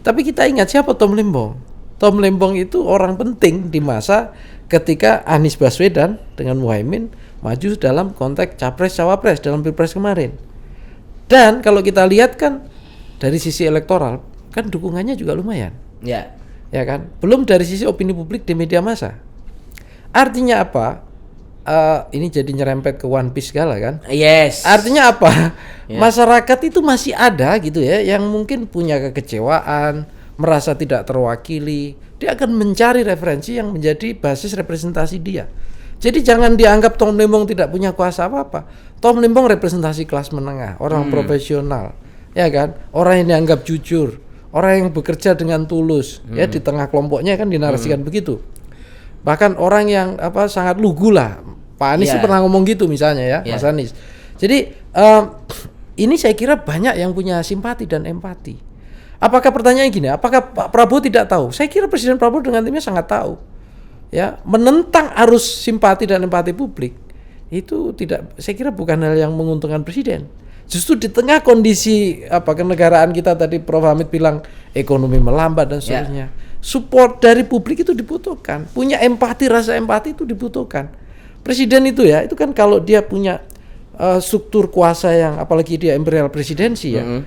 Tapi kita ingat siapa Tom Lembong? Tom Lembong itu orang penting di masa ketika Anies Baswedan dengan Muhaimin maju dalam konteks capres-cawapres dalam Pilpres kemarin. Dan kalau kita lihat kan dari sisi elektoral kan dukungannya juga lumayan.
Ya.
Ya kan? Belum dari sisi opini publik di media massa. Artinya apa? Ini jadi nyerempet ke One Piece segala kan?
Yes.
Artinya apa?
Ya.
Masyarakat itu masih ada gitu ya, yang mungkin punya kekecewaan, merasa tidak terwakili. Dia akan mencari referensi yang menjadi basis representasi dia. Jadi jangan dianggap Tom Lembong tidak punya kuasa apa-apa. Tom Lembong representasi kelas menengah, orang profesional, ya kan? Orang yang dianggap jujur, orang yang bekerja dengan tulus, ya di tengah kelompoknya kan dinarasikan begitu. Bahkan orang yang sangat lugu lah. Pak Anies itu pernah ngomong gitu misalnya ya, Mas Anies. Jadi ini saya kira banyak yang punya simpati dan empati. Apakah pertanyaannya gini, apakah Pak Prabowo tidak tahu? Saya kira Presiden Prabowo dengan timnya sangat tahu. Ya, menentang arus simpati dan empati publik itu tidak, saya kira bukan hal yang menguntungkan presiden. Justru di tengah kondisi kenegaraan kita tadi Prof Hamid bilang ekonomi melambat dan seterusnya. Support dari publik itu dibutuhkan. Punya empati, rasa empati itu dibutuhkan. Presiden itu ya, itu kan kalau dia punya struktur kuasa yang apalagi dia imperial presidensi ya.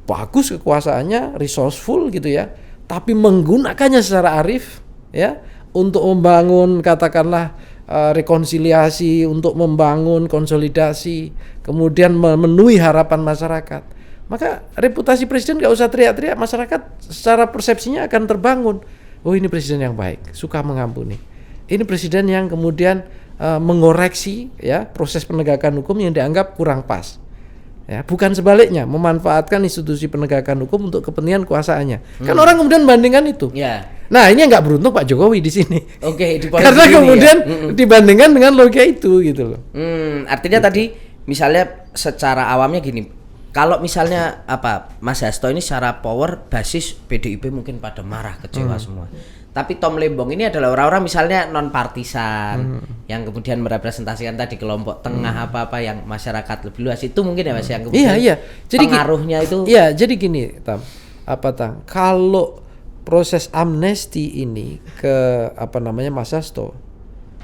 Bagus kekuasaannya, resourceful gitu ya, tapi menggunakannya secara arif ya untuk membangun katakanlah rekonsiliasi, untuk membangun konsolidasi, kemudian memenuhi harapan masyarakat. Maka reputasi presiden nggak usah teriak-teriak, masyarakat secara persepsinya akan terbangun. Oh, ini presiden yang baik, suka mengampuni. Ini presiden yang kemudian mengoreksi ya proses penegakan hukum yang dianggap kurang pas. Ya, bukan sebaliknya memanfaatkan institusi penegakan hukum untuk kepentingan kuasaannya. Kan orang kemudian bandingkan itu.
Ya.
Nah, ini yang nggak beruntung Pak Jokowi di sini.
Oke, di
karena kemudian dibandingkan dengan logika itu gitu loh.
Artinya tadi misalnya secara awamnya gini, kalau misalnya Mas Hasto ini secara power basis PDIP mungkin pada marah, kecewa semua. Tapi Tom Lembong ini adalah orang-orang misalnya non partisan yang kemudian merepresentasikan tadi kelompok tengah apa-apa yang masyarakat lebih luas, itu mungkin ya Mas yang kemudian jadi pengaruhnya itu.
Iya, jadi gini Tam. Kalau proses amnesti ini ke Mas Hasto,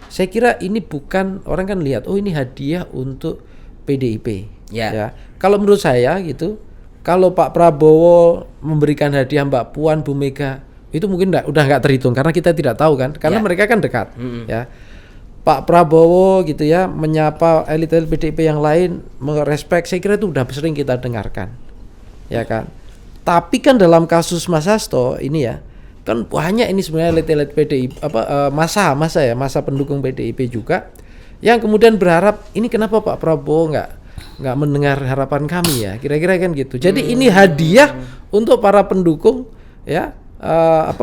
saya kira ini bukan, orang kan lihat oh ini hadiah untuk PDIP. Ya. Kalau menurut saya gitu, kalau Pak Prabowo memberikan hadiah Mbak Puan, Bu Mega, itu mungkin udah nggak terhitung karena kita tidak tahu kan, karena mereka kan dekat. Ya, Pak Prabowo gitu ya menyapa elit-elit PDIP yang lain, merespek, saya kira itu udah sering kita dengarkan, ya kan. Tapi kan dalam kasus Mas Hasto ini ya, kan banyak ini sebenarnya elit-elit PDIP masa pendukung PDIP juga yang kemudian berharap ini kenapa Pak Prabowo nggak mendengar harapan kami ya, kira-kira kan gitu. Jadi ini hadiah untuk para pendukung ya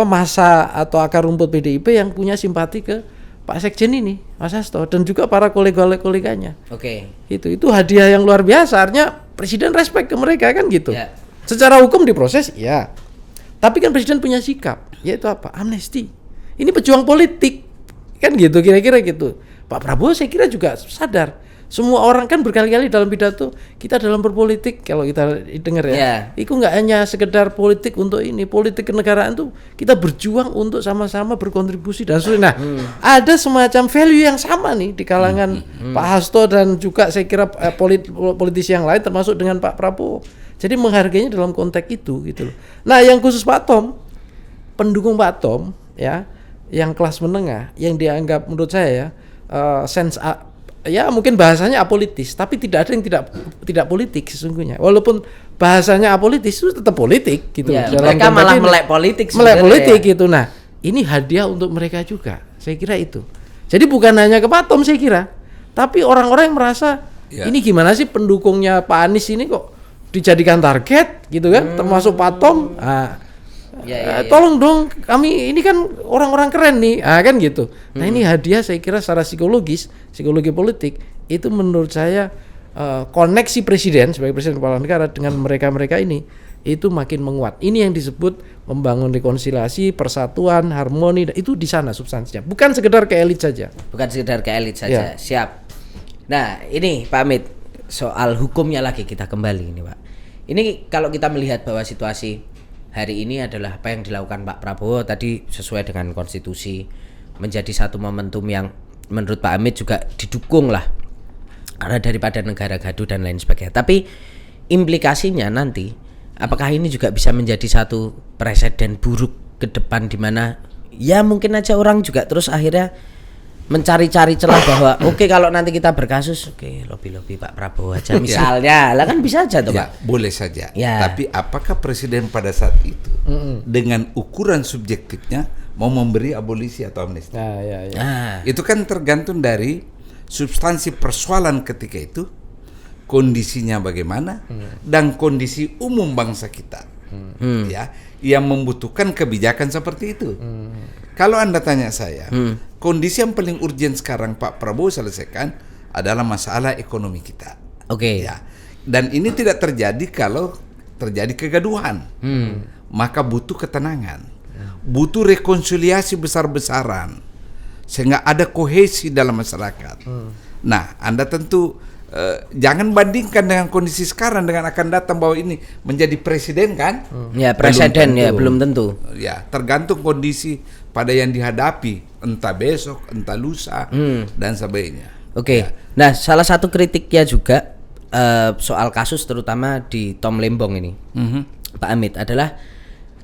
masa atau akar rumput PDIP yang punya simpati ke Pak Sekjen ini, Mas Hasto, dan juga para koleganya.
Oke.
Itu hadiah yang luar biasa. Artinya Presiden respect ke mereka kan gitu.
Ya.
Secara hukum diproses, ya. Tapi kan Presiden punya sikap, yaitu apa? Amnesti. Ini pejuang politik, kan gitu, kira-kira gitu. Pak Prabowo saya kira juga sadar. Semua orang kan berkali-kali dalam pidato kita dalam berpolitik, kalau kita dengar ya, itu nggak hanya sekedar politik untuk ini, politik kenegaraan tuh kita berjuang untuk sama-sama berkontribusi dan sebagainya. Nah, ada semacam value yang sama nih di kalangan Pak Hasto dan juga saya kira politisi yang lain termasuk dengan Pak Prabowo. Jadi menghargainya dalam konteks itu gitu loh. Nah, yang khusus Pak Tom, pendukung Pak Tom ya, yang kelas menengah, yang dianggap menurut saya ya mungkin bahasanya apolitis, tapi tidak ada yang tidak politik sesungguhnya. Walaupun bahasanya apolitis itu tetap politik gitu.
Ya, mereka malah melek politik
gitu. Nah, ini hadiah untuk mereka juga. Saya kira itu. Jadi bukan hanya ke Pak Tom saya kira, tapi orang-orang yang merasa ini gimana sih pendukungnya Pak Anies ini kok dijadikan target gitu kan, termasuk Pak Tom. Tolong dong, kami ini kan orang-orang keren nih, kan gitu. Nah ini hadiah saya kira secara psikologi politik itu menurut saya koneksi presiden sebagai presiden kepala negara dengan mereka ini itu makin menguat. Ini yang disebut membangun rekonsiliasi, persatuan, harmoni, itu di sana substansinya. Bukan sekedar ke elit saja.
Ya. Siap. Nah ini Pak Amit, soal hukumnya lagi kita kembali ini Pak. Ini kalau kita melihat bahwa situasi hari ini adalah apa yang dilakukan Pak Prabowo tadi sesuai dengan konstitusi, menjadi satu momentum yang menurut Pak Amit juga didukung lah karena daripada negara gaduh dan lain sebagainya. Tapi implikasinya nanti apakah ini juga bisa menjadi satu presiden buruk ke depan di mana ya mungkin aja orang juga terus akhirnya mencari-cari celah bahwa oke, kalau nanti kita berkasus lobby Pak Prabowo aja misalnya lah kan bisa aja tuh Pak.
Boleh saja tapi apakah presiden pada saat itu dengan ukuran subjektifnya mau memberi abolisi atau amnesti? Itu kan tergantung dari substansi persoalan ketika itu, kondisinya bagaimana dan kondisi umum bangsa kita yang membutuhkan kebijakan seperti itu. Kalau Anda tanya saya, kondisi yang paling urgent sekarang Pak Prabowo selesaikan adalah masalah ekonomi kita. Ya. Dan ini tidak terjadi kalau terjadi kegaduhan. Maka butuh ketenangan. Butuh rekonsiliasi besar-besaran sehingga ada kohesi dalam masyarakat. Nah, Anda tentu jangan bandingkan dengan kondisi sekarang dengan akan datang bahwa ini menjadi presiden kan?
Ya, presiden belum tentu.
Ya, tergantung kondisi pada yang dihadapi, entah besok, entah lusa dan sebagainya.
Ya. Nah, salah satu kritiknya juga soal kasus terutama di Tom Lembong ini, Pak Amit, adalah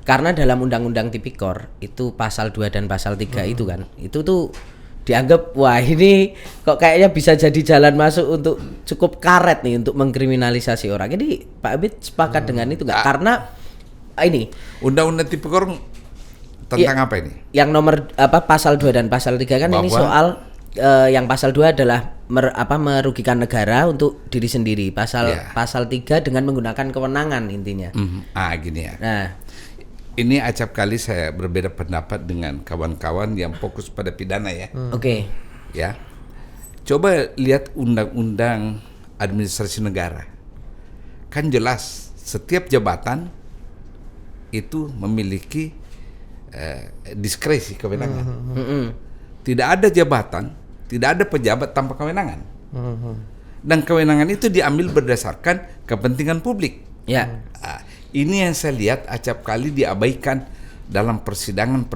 karena dalam Undang-Undang Tipikor itu pasal 2 dan pasal 3 itu kan, itu tuh dianggap wah ini kok kayaknya bisa jadi jalan masuk untuk cukup karet nih untuk mengkriminalisasi orang. Jadi Pak Amit sepakat dengan itu nggak? Karena ini
Undang-Undang Tipikor tentang apa ini?
Yang nomor pasal 2 dan pasal 3 kan ini soal yang pasal 2 adalah merugikan negara untuk diri sendiri. Pasal 3 dengan menggunakan kewenangan intinya.
Gini ya.
Nah,
ini acap kali saya berbeda pendapat dengan kawan-kawan yang fokus pada pidana ya. Ya. Coba lihat undang-undang administrasi negara. Kan jelas setiap jabatan itu memiliki diskresi kewenangan. Tidak ada jabatan, tidak ada pejabat tanpa kewenangan. Dan kewenangan itu diambil berdasarkan kepentingan publik. Ini yang saya lihat acap kali diabaikan dalam persidangan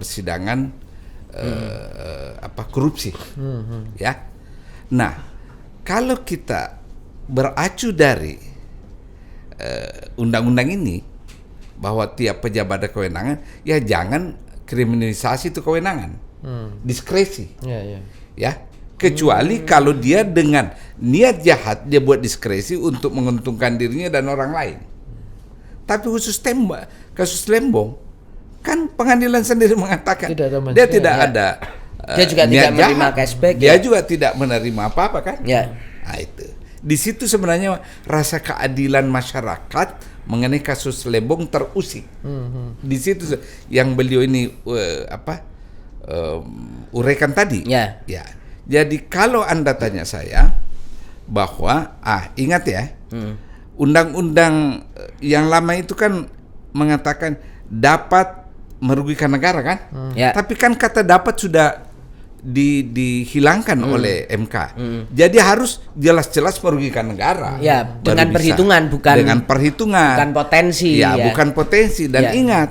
korupsi. Ya. Nah, kalau kita beracu dari undang-undang ini bahwa tiap pejabat ada kewenangan, ya jangan kriminalisasi itu kewenangan, diskresi, ya. Kecuali kalau dia dengan niat jahat dia buat diskresi untuk menguntungkan dirinya dan orang lain. Tapi khusus kasus Lembong, Kan pengadilan sendiri mengatakan
Tidak ada
dia tidak
ya.
ada
Dia juga
niat
tidak menerima
jahat.
cashback,
Dia
ya.
juga tidak menerima apa-apa kan?
Ya.
Nah, itu. Di situ sebenarnya rasa keadilan masyarakat mengenai kasus Lembong terusik. Di situ yang beliau ini uraikan tadi.
Ya.
Ya. Jadi kalau Anda tanya saya bahwa ingat ya, undang-undang yang lama itu kan mengatakan dapat merugikan negara kan?
Ya.
Tapi kan kata dapat sudah dihilangkan oleh MK. Jadi harus jelas-jelas merugikan negara.
Ya,
Baru
dengan
bisa.
perhitungan,
dengan perhitungan.
bukan potensi.
Ya, bukan potensi. Dan
Ya.
ingat,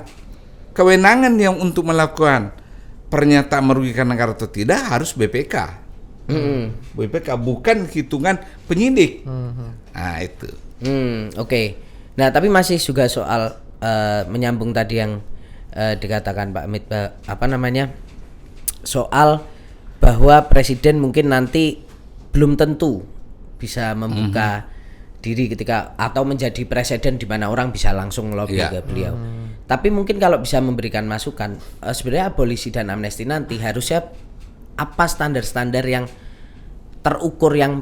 kewenangan yang untuk melakukan pernyataan merugikan negara atau tidak harus BPK. BPK bukan hitungan penyidik. Nah, itu.
Oke. Nah, tapi masih juga soal menyambung tadi yang dikatakan Pak Amit, soal bahwa presiden mungkin nanti belum tentu bisa membuka diri ketika atau menjadi presiden di mana orang bisa langsung lobby
Ya.
ke beliau. Tapi mungkin kalau bisa memberikan masukan, sebenarnya abolisi dan amnesti nanti harusnya apa standar-standar yang terukur yang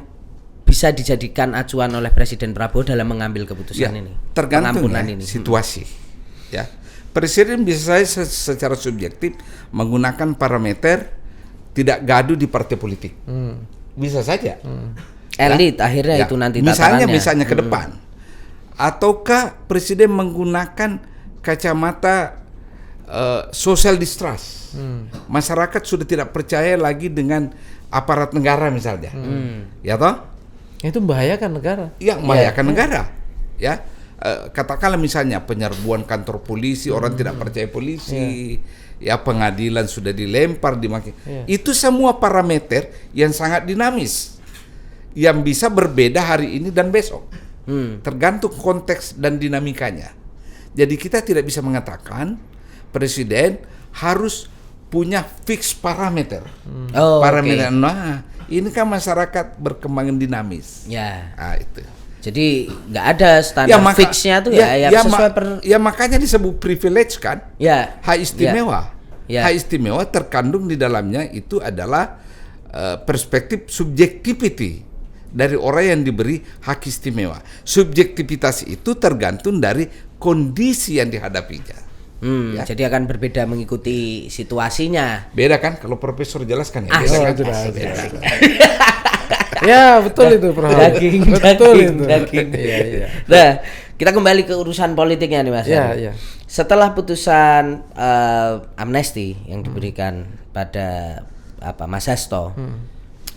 bisa dijadikan acuan oleh Presiden Prabowo dalam mengambil keputusan ini,
tergantung
pengampunan
ya,
ini.
situasi. Ya, presiden bisa saja secara subjektif menggunakan parameter tidak gaduh di partai politik. Bisa saja.
Elit akhirnya
Ya,
itu nanti
misalnya ke depan. Ataukah presiden menggunakan kacamata social distrust. Masyarakat sudah tidak percaya lagi dengan aparat negara misalnya. Ya toh?
Itu membahayakan negara.
Yang membahayakan negara. Ya. Katakanlah misalnya penyerbuan kantor polisi, orang tidak percaya polisi, ya pengadilan sudah dilempar dimaki. Itu semua parameter yang sangat dinamis, yang bisa berbeda hari ini dan besok, tergantung konteks dan dinamikanya. Jadi kita tidak bisa mengatakan presiden harus punya fix parameter. Parameter. Nah, ini kan masyarakat berkembang dinamis.
Ya.
Nah, itu.
Jadi nggak ada standar fixnya tuh sesuai
makanya disebut privilege kan?
Ya.
Hak istimewa.
Ya.
Hak istimewa terkandung di dalamnya itu adalah perspektif subjektivity dari orang yang diberi hak istimewa. Subjektivitas itu tergantung dari kondisi yang dihadapinya. Ya.
Jadi akan berbeda mengikuti situasinya.
Beda kan? Kalau profesor jelaskan ya. Beda kan? Beda.
Ya betul itu Prof.
Daging.
Iya.
Nah, kita kembali ke urusan politiknya nih Mas.
Iya.
Setelah putusan amnesti yang diberikan pada Mas Hasto,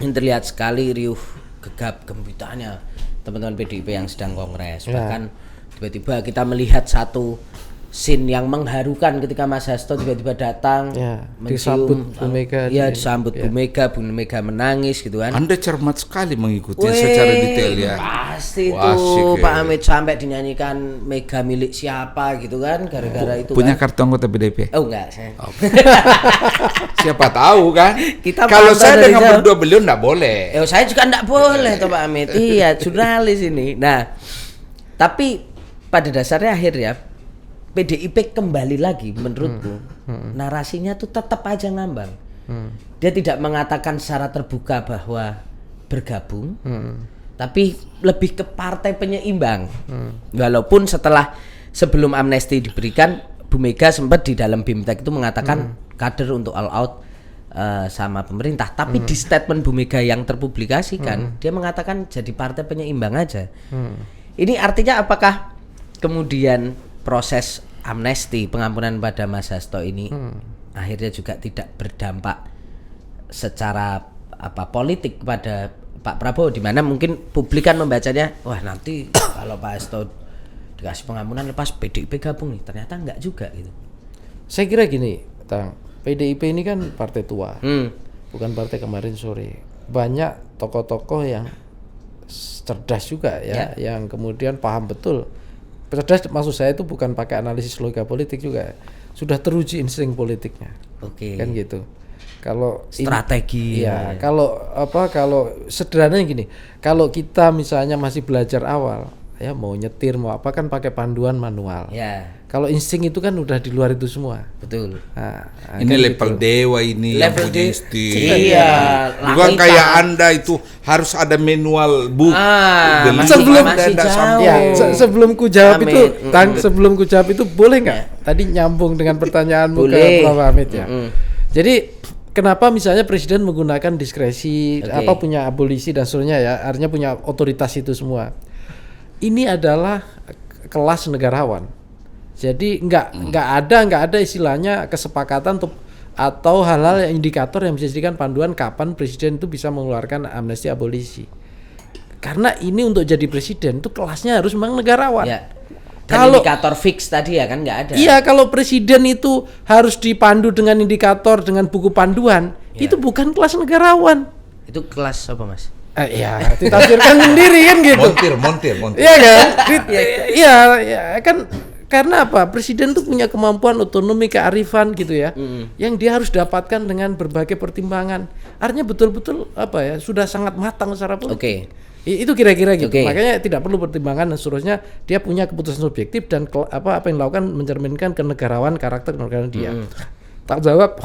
ini terlihat sekali riuh gegap gempitanya teman-teman PDIP yang sedang kongres. Bahkan tiba-tiba kita melihat satu scene yang mengharukan ketika Mas Hasto tiba-tiba datang
disambut Bu Mega.
Disambut Bu Mega menangis gitu kan.
Anda cermat sekali mengikuti secara detail ya.
Pasti tuh Pak Amit sampai dinyanyikan Mega milik siapa gitu kan gara-gara itu.
Punya
kan.
kartu anggota PDIP?
Oh enggak, saya.
Siapa tahu kan?
pantau
Kalau saya
dari
dengan
jauh.
berdua beliau enggak boleh.
Saya juga enggak boleh tuh Pak Amit. Iya, jurnalis ini. Nah, tapi pada dasarnya akhirnya PDIP kembali lagi menurutku narasinya tuh tetap aja ngambang. Dia tidak mengatakan secara terbuka bahwa bergabung, tapi lebih ke partai penyeimbang. Walaupun sebelum amnesti diberikan, Bu Mega sempat di dalam BIMTEK itu mengatakan kader untuk all out sama pemerintah. Tapi di statement Bu Mega yang terpublikasikan, dia mengatakan jadi partai penyeimbang aja. Ini artinya apakah kemudian proses amnesti pengampunan pada Mas Hasto ini akhirnya juga tidak berdampak secara politik kepada Pak Prabowo, di mana mungkin publik kan membacanya wah nanti kalau Pak Hasto dikasih pengampunan lepas PDIP gabung nih, ternyata enggak juga gitu.
Saya kira gini, Tang, PDIP ini kan partai tua, bukan partai kemarin sore. Banyak tokoh-tokoh yang cerdas juga yang kemudian paham betul. Cerdas maksud saya itu bukan pakai analisis logika politik juga, sudah teruji insting politiknya. Kan gitu. Kalau
strategi
kalau sederhananya gini, kalau kita misalnya masih belajar awal, ya mau nyetir mau apa kan pakai panduan manual. Kalau insting itu kan udah di luar itu semua.
Betul.
Nah,
Ini
kan
level
gitu.
dewa ini
Level
yang punya
de-
insting.
Iya,
Bukan
langit
kayak
tangan.
Anda itu harus ada manual book.
Masih-
Sebelum-
Anda
masih
tidak
jauh.
sambung.
Ya, sebelum ku jawab
Amit.
itu, sebelum ku jawab itu boleh nggak? Tadi nyambung dengan pertanyaanmu ke
Boleh.
Prof. Hamid ya. Jadi kenapa misalnya presiden menggunakan diskresi,
Oke.
punya abolisi dan seterusnya ya, artinya punya otoritas itu semua. Ini adalah kelas negarawan. Jadi nggak ada istilahnya kesepakatan atau hal-hal yang indikator yang bisa dijadikan panduan kapan presiden itu bisa mengeluarkan amnesti abolisi. Karena ini untuk jadi presiden itu kelasnya harus memang negarawan.
Ya. Dan
Kalau-
indikator fix tadi ya kan nggak ada.
Iya, kalau presiden itu harus dipandu dengan indikator, dengan buku panduan, itu bukan kelas negarawan.
Itu kelas apa Mas?
Ya, ditafsirkan sendiri kan gitu.
Montir.
Iya kan? Iya, ya, kan karena apa? Presiden tuh punya kemampuan otonomi kearifan gitu ya. Yang dia harus dapatkan dengan berbagai pertimbangan. Artinya betul-betul apa ya? Sudah sangat matang secara politik.
Oke.
Itu kira-kira gitu.
Oke.
Makanya tidak perlu pertimbangan dan seterusnya. Dia punya keputusan subjektif dan apa yang dilakukan mencerminkan kenegarawan karakter kenegaraan dia. Tak jawab.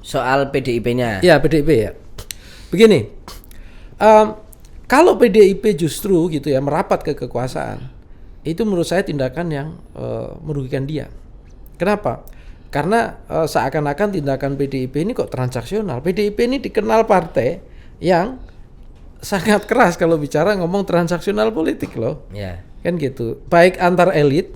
Soal PDIP-nya.
Ya, PDIP ya. Begini, kalau PDIP justru gitu ya merapat ke kekuasaan, itu menurut saya tindakan yang merugikan dia. Kenapa? Karena seakan-akan tindakan PDIP ini kok transaksional. PDIP ini dikenal partai yang sangat keras kalau bicara ngomong transaksional politik loh.
Ya.
Kan gitu, baik antar elit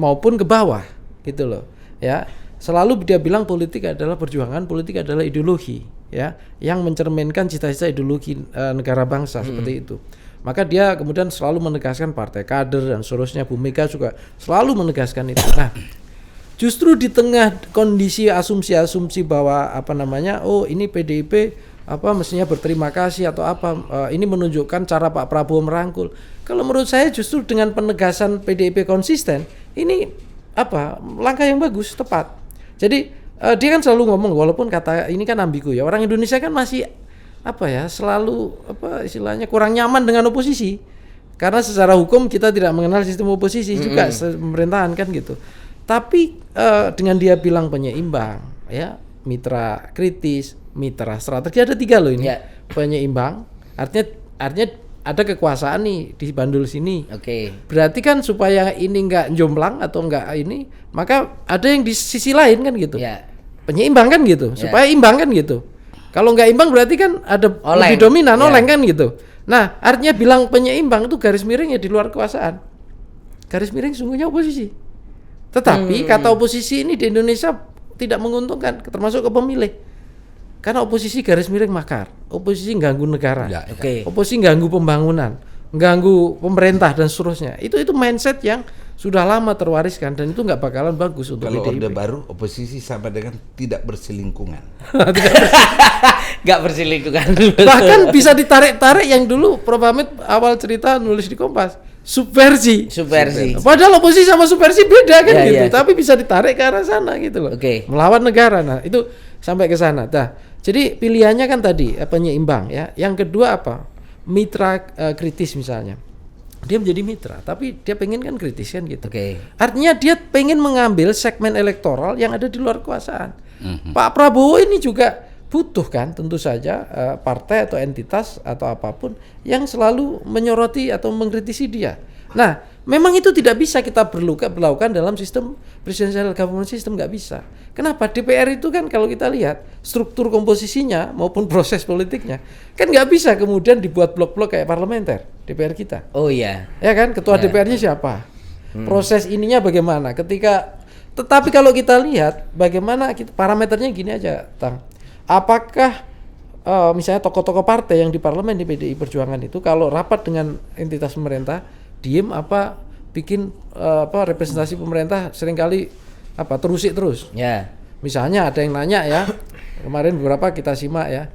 maupun ke bawah gitu loh ya. Selalu dia bilang politik adalah perjuangan, politik adalah ideologi ya, yang mencerminkan cita-cita ideologi negara bangsa seperti itu. Maka dia kemudian selalu menegaskan partai kader dan seterusnya. Bu Mega juga selalu menegaskan itu. Nah, justru di tengah kondisi asumsi-asumsi bahwa oh ini PDIP mestinya berterima kasih atau ini menunjukkan cara Pak Prabowo merangkul. Kalau menurut saya justru dengan penegasan PDIP konsisten ini langkah yang bagus, tepat. Jadi dia kan selalu ngomong, walaupun kata ini kan ambigu ya, orang Indonesia kan masih selalu istilahnya kurang nyaman dengan oposisi karena secara hukum kita tidak mengenal sistem oposisi juga pemerintahan kan gitu. Tapi dengan dia bilang penyeimbang ya, mitra kritis, mitra strategi, ada 3 loh ini.
Ya.
Penyeimbang artinya ada kekuasaan nih di bandul sini.
Oke.
Berarti kan supaya ini enggak jomplang atau enggak ini, maka ada yang di sisi lain kan gitu.
Ya.
Penyeimbang kan gitu,
Ya.
supaya imbang kan gitu. Kalau nggak imbang berarti kan ada
Oleng.
lebih dominan,
Ya.
oleng kan gitu. Nah, artinya bilang penyeimbang itu garis miring ya di luar kekuasaan. Garis miring sungguhnya oposisi. Tetapi kata oposisi ini di Indonesia tidak menguntungkan, termasuk ke pemilih. Karena oposisi garis miring makar, oposisi ganggu negara,
Ya, ya.
Oke.
oposisi ganggu pembangunan, ganggu pemerintah dan seterusnya. Itu mindset yang sudah lama terwariskan dan itu nggak bakalan bagus untuk
Kalau
PDIP.
Orde Baru, oposisi sama dengan tidak berselingkungan.
Nggak berselingkuhan.
Bahkan bisa ditarik-tarik yang dulu Prof. Hamid awal cerita nulis di Kompas, subversi.
Subversi.
Padahal oposisi sama subversi beda kan
Ya,
gitu,
ya.
tapi bisa ditarik ke arah sana gitu loh.
Oke.
Melawan negara. Nah, itu sampai ke sana. Nah, jadi pilihannya kan tadi penyeimbang ya. Yang kedua mitra kritis misalnya. Dia menjadi mitra, tapi dia pengen kan kritis kan gitu.
Oke.
Artinya dia pengen mengambil segmen elektoral yang ada di luar kekuasaan. Pak Prabowo ini juga butuh kan tentu saja partai atau entitas atau apapun yang selalu menyoroti atau mengkritisi dia. Nah, memang itu tidak bisa kita berlakukan dalam sistem presidential government system, nggak bisa. Kenapa? DPR itu kan kalau kita lihat struktur komposisinya maupun proses politiknya kan nggak bisa kemudian dibuat blok-blok kayak parlementer DPR kita.
Oh iya.
Ya kan, ketua
Ya.
DPR-nya siapa? Proses ininya bagaimana? Tetapi kalau kita lihat bagaimana parameternya gini aja, Tang. Apakah misalnya tokoh-tokoh partai yang di parlemen di PDI Perjuangan itu kalau rapat dengan entitas pemerintah diem bikin representasi pemerintah seringkali terusik terus.
Ya.
Misalnya ada yang nanya ya, kemarin beberapa kita simak ya,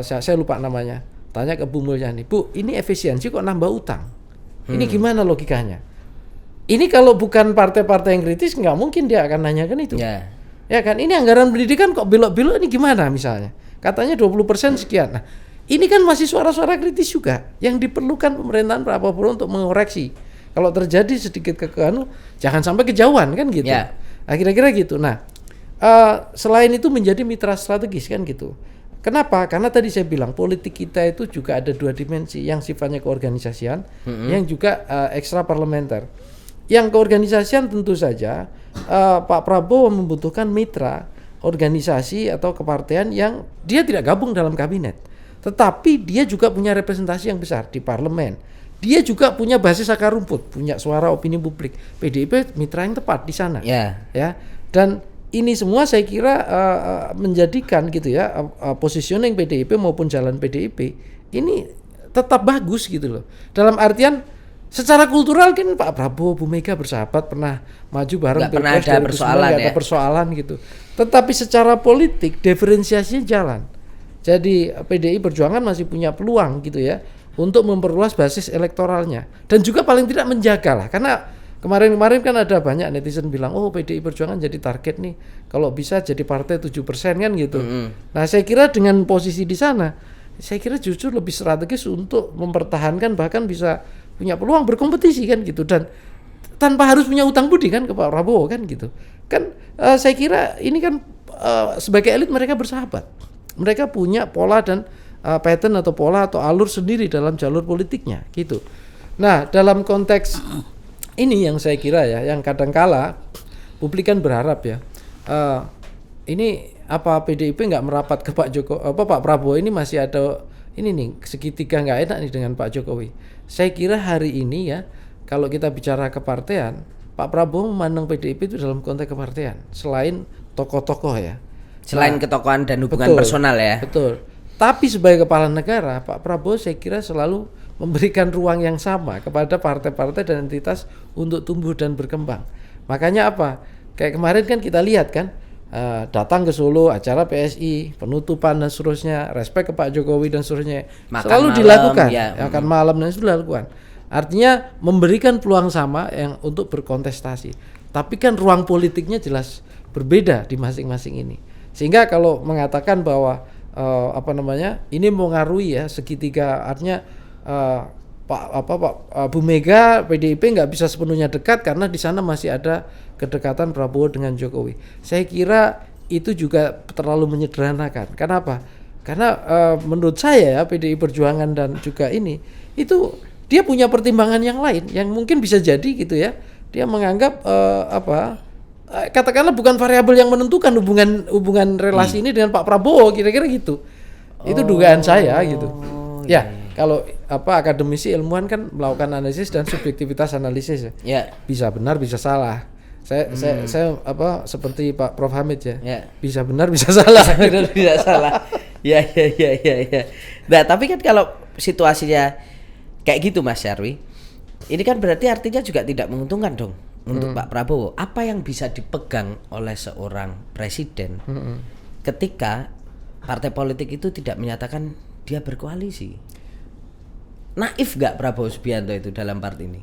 saya lupa namanya, tanya ke Bu Mulyani, Bu ini efisiensi kok nambah utang, ini gimana logikanya? Ini kalau bukan partai-partai yang kritis nggak mungkin dia akan nanyakan itu.
Ya.
Ya kan, ini anggaran pendidikan kok belok-belok, ini gimana misalnya? Katanya 20% sekian. Nah, ini kan masih suara-suara kritis juga yang diperlukan pemerintahan Prabowo untuk mengoreksi. Kalau terjadi sedikit jangan sampai kejauhan kan gitu.
Ya.
Kira-kira gitu. Nah, selain itu menjadi mitra strategis kan gitu. Kenapa? Karena tadi saya bilang politik kita itu juga ada 2 dimensi, yang sifatnya keorganisasian, yang juga ekstra parlementer. Yang keorganisasian tentu saja Pak Prabowo membutuhkan mitra organisasi atau kepartean yang dia tidak gabung dalam kabinet, tetapi dia juga punya representasi yang besar di parlemen. Dia juga punya basis akar rumput, punya suara opini publik. PDIP mitra yang tepat di sana. Ya. Dan ini semua saya kira menjadikan gitu ya positioning PDIP maupun jalan PDIP ini tetap bagus gitu loh. Dalam artian secara kultural kan Pak Prabowo, Bu Mega bersahabat, pernah maju bareng,
nggak pernah ada persoalan,
ada persoalan gitu. Tetapi secara politik diferensiasinya jalan. Jadi PDI Perjuangan masih punya peluang gitu ya untuk memperluas basis elektoralnya dan juga paling tidak menjaga lah, karena kemarin kan ada banyak netizen bilang PDI Perjuangan jadi target nih kalau bisa jadi partai 7% kan gitu. Nah saya kira dengan posisi di sana saya kira justru lebih strategis untuk mempertahankan, bahkan bisa punya peluang berkompetisi kan gitu, dan tanpa harus punya utang budi kan ke Pak Prabowo kan gitu. Kan saya kira ini kan sebagai elit mereka bersahabat. Mereka punya pola dan pattern atau pola atau alur sendiri dalam jalur politiknya gitu. Nah, dalam konteks ini yang saya kira ya, yang kadangkala publik kan berharap ya, ini apa PDIP nggak merapat ke Pak Prabowo ini masih ada ini nih segitiga nggak enak nih dengan Pak Jokowi. Saya kira hari ini ya, kalau kita bicara kepartean, Pak Prabowo memandang PDIP itu dalam konteks kepartean selain tokoh-tokoh ya.
Selain ketokohan dan hubungan personal ya.
Betul. Tapi sebagai kepala negara, Pak Prabowo saya kira selalu memberikan ruang yang sama kepada partai-partai dan entitas untuk tumbuh dan berkembang. Makanya apa? Kayak kemarin kan kita lihat kan, datang ke Solo, acara PSI, penutupan dan seterusnya, respek ke Pak Jokowi dan seterusnya, selalu dilakukan. Makan malam dan itu dilakukan. Artinya memberikan peluang sama yang untuk berkontestasi. Tapi kan ruang politiknya jelas berbeda di masing-masing ini. Sehingga kalau mengatakan bahwa ini mengaruhi ya segitiga, artinya Bu Mega PDIP nggak bisa sepenuhnya dekat karena di sana masih ada kedekatan Prabowo dengan Jokowi. Saya kira itu juga terlalu menyederhanakan. Kenapa? Karena menurut saya ya PDI Perjuangan dan juga ini itu dia punya pertimbangan yang lain yang mungkin bisa jadi gitu ya. Dia menganggap katakanlah bukan variabel yang menentukan hubungan relasi ini dengan Pak Prabowo, kira-kira gitu. Itu dugaan saya gitu. Ya, kalau akademisi ilmuwan kan melakukan analisis dan subjektivitas analisis ya. Bisa benar, bisa salah. Saya seperti Pak Prof Hamid ya. Bisa benar, bisa salah.
Benar, bisa salah. Ya. Nah, tapi kan kalau situasinya kayak gitu Mas Nyarwi, ini kan berarti artinya juga tidak menguntungkan dong untuk Pak Prabowo. Apa yang bisa dipegang oleh seorang presiden ketika partai politik itu tidak menyatakan dia berkoalisi? Naif gak Prabowo Subianto itu dalam part ini?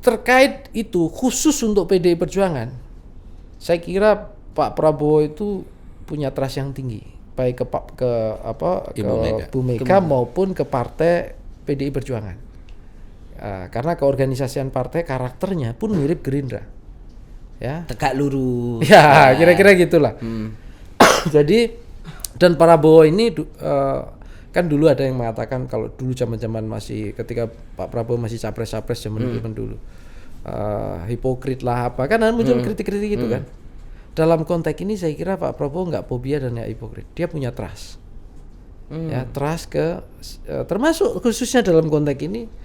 Terkait itu khusus untuk PDI Perjuangan, saya kira Pak Prabowo itu punya trust yang tinggi, baik ke Bu Mega maupun ke partai PDI Perjuangan. Karena keorganisasian partai karakternya pun mirip Gerindra, ya.
Tegak lurus.
Ya, kira-kira gitulah. Jadi dan Prabowo ini kan dulu ada yang mengatakan kalau dulu zaman-zaman masih ketika Pak Prabowo masih capres-capres zaman dulu, hipokrit lah apa kan muncul kritik-kritik gitu kan. Dalam konteks ini saya kira Pak Prabowo nggak fobia dan nggak hipokrit. Dia punya trust, ya trust termasuk khususnya dalam konteks ini.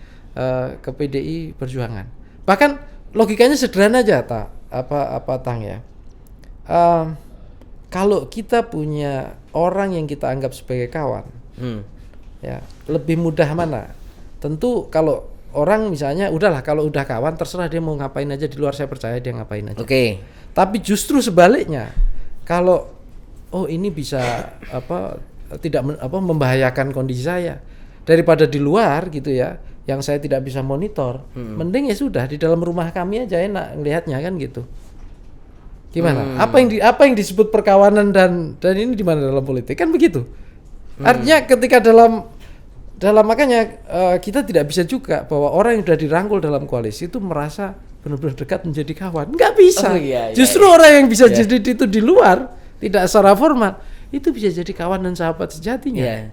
Ke PDI Perjuangan. Bahkan logikanya sederhana aja Tang ya. Kalau kita punya orang yang kita anggap sebagai kawan, ya lebih mudah mana? Tentu kalau orang misalnya udahlah kalau udah kawan terserah dia mau ngapain aja di luar, saya percaya dia ngapain aja.
Oke.
Tapi justru sebaliknya, kalau ini bisa tidak membahayakan kondisi saya daripada di luar gitu ya, yang saya tidak bisa monitor, mending ya sudah di dalam rumah kami aja enak ngelihatnya kan gitu. Gimana? Apa yang disebut perkawanan dan ini di mana dalam politik kan begitu. Artinya ketika dalam makanya kita tidak bisa juga bahwa orang yang sudah dirangkul dalam koalisi itu merasa benar-benar dekat menjadi kawan. Nggak bisa. Justru orang yang bisa jadi itu di luar, tidak secara formal, itu bisa jadi kawan dan sahabat sejatinya.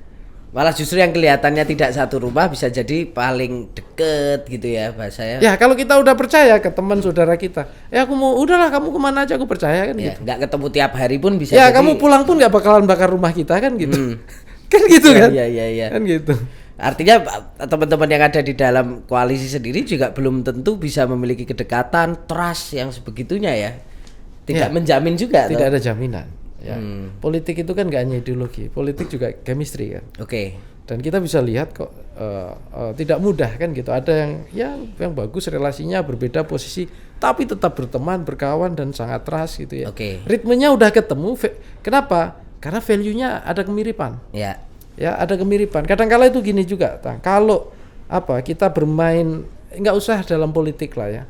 Malah justru yang kelihatannya tidak satu rumah bisa jadi paling deket gitu ya bahasanya.
Ya kalau kita udah percaya ke teman saudara kita, aku mau udahlah kamu kemana aja aku percaya kan gitu.
Nggak ketemu tiap hari pun bisa.
Ya jadi, kamu pulang pun nggak bakalan bakar rumah kita kan gitu. Kan gitu kan?
Iya.
Kan gitu.
Artinya teman-teman yang ada di dalam koalisi sendiri juga belum tentu bisa memiliki kedekatan, trust yang sebegitunya ya. Tidak menjamin juga.
Tidak ada jaminan. Ya. Politik itu kan gak hanya ideologi, politik juga chemistry kan.
Oke.
Dan kita bisa lihat kok tidak mudah kan gitu. Ada yang bagus relasinya berbeda posisi, tapi tetap berteman, berkawan dan sangat trust gitu ya.
Oke.
Ritmenya udah ketemu. Kenapa? Karena value-nya ada kemiripan.
Ya.
Ya ada kemiripan. Kadang-kala itu gini juga, kalau kita bermain nggak usah dalam politik lah ya.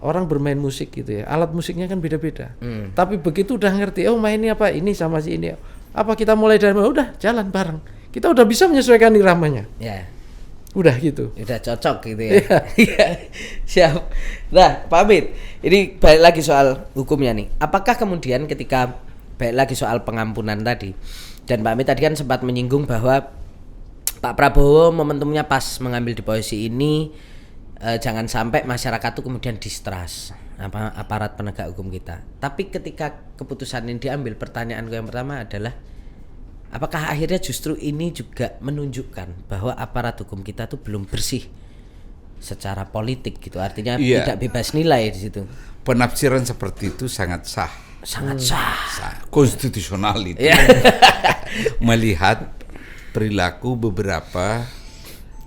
Orang bermain musik gitu ya, alat musiknya kan beda-beda. Tapi begitu udah ngerti, mainnya apa ini sama si ini, kita mulai dari mana, udah jalan bareng. Kita udah bisa menyesuaikan iramanya.
Ya.
Udah gitu.
Udah cocok gitu ya. Siap. Nah, Pak Amit, ini balik lagi soal hukumnya nih. Apakah kemudian ketika balik lagi soal pengampunan tadi, dan Pak Amit tadi kan sempat menyinggung bahwa Pak Prabowo momentumnya pas mengambil di posisi ini. Jangan sampai masyarakat itu kemudian distrust aparat penegak hukum kita. Tapi ketika keputusan ini diambil, pertanyaanku yang pertama adalah apakah akhirnya justru ini juga menunjukkan bahwa aparat hukum kita tuh belum bersih secara politik gitu, artinya tidak bebas nilai di situ.
Penafsiran seperti itu sangat sah.
Sangat sah.
Konstitusional itu. Melihat perilaku beberapa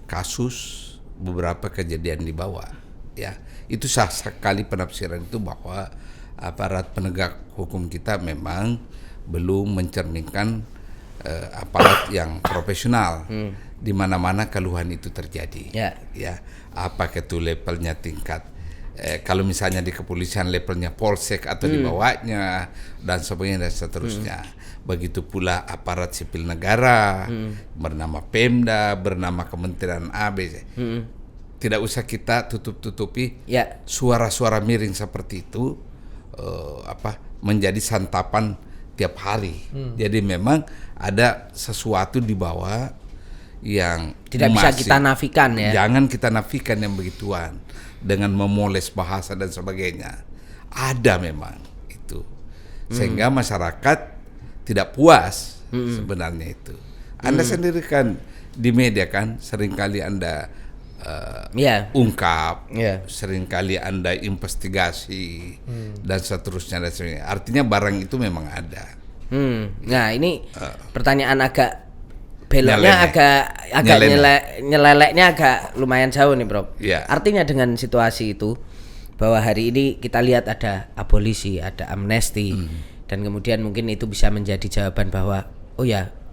kasus, beberapa kejadian di bawah, ya itu sah sekali penafsiran itu bahwa aparat penegak hukum kita memang belum mencerminkan aparat yang profesional. Di mana-mana keluhan itu terjadi. Ya, apakah itu levelnya tingkat kalau misalnya di kepolisian levelnya polsek atau di bawahnya dan sebagainya dan seterusnya. Begitu pula aparat sipil negara bernama Pemda, bernama Kementerian ABC. Tidak usah kita tutup-tutupi suara-suara miring seperti itu menjadi santapan tiap hari. Jadi memang ada sesuatu di bawah yang
tidak bisa kita nafikan ya.
Jangan kita nafikan yang begituan dengan memoles bahasa dan sebagainya. Ada memang itu. Sehingga masyarakat tidak puas sebenarnya itu. Anda sendiri kan di media kan seringkali Anda ungkap, seringkali Anda investigasi dan seterusnya. Artinya barang itu memang ada.
Nah ini pertanyaan agak beloknya agak nyeleleknya agak lumayan jauh nih Bro. Artinya dengan situasi itu bahwa hari ini kita lihat ada abolisi, ada amnesti. Dan kemudian mungkin itu bisa menjadi jawaban bahwa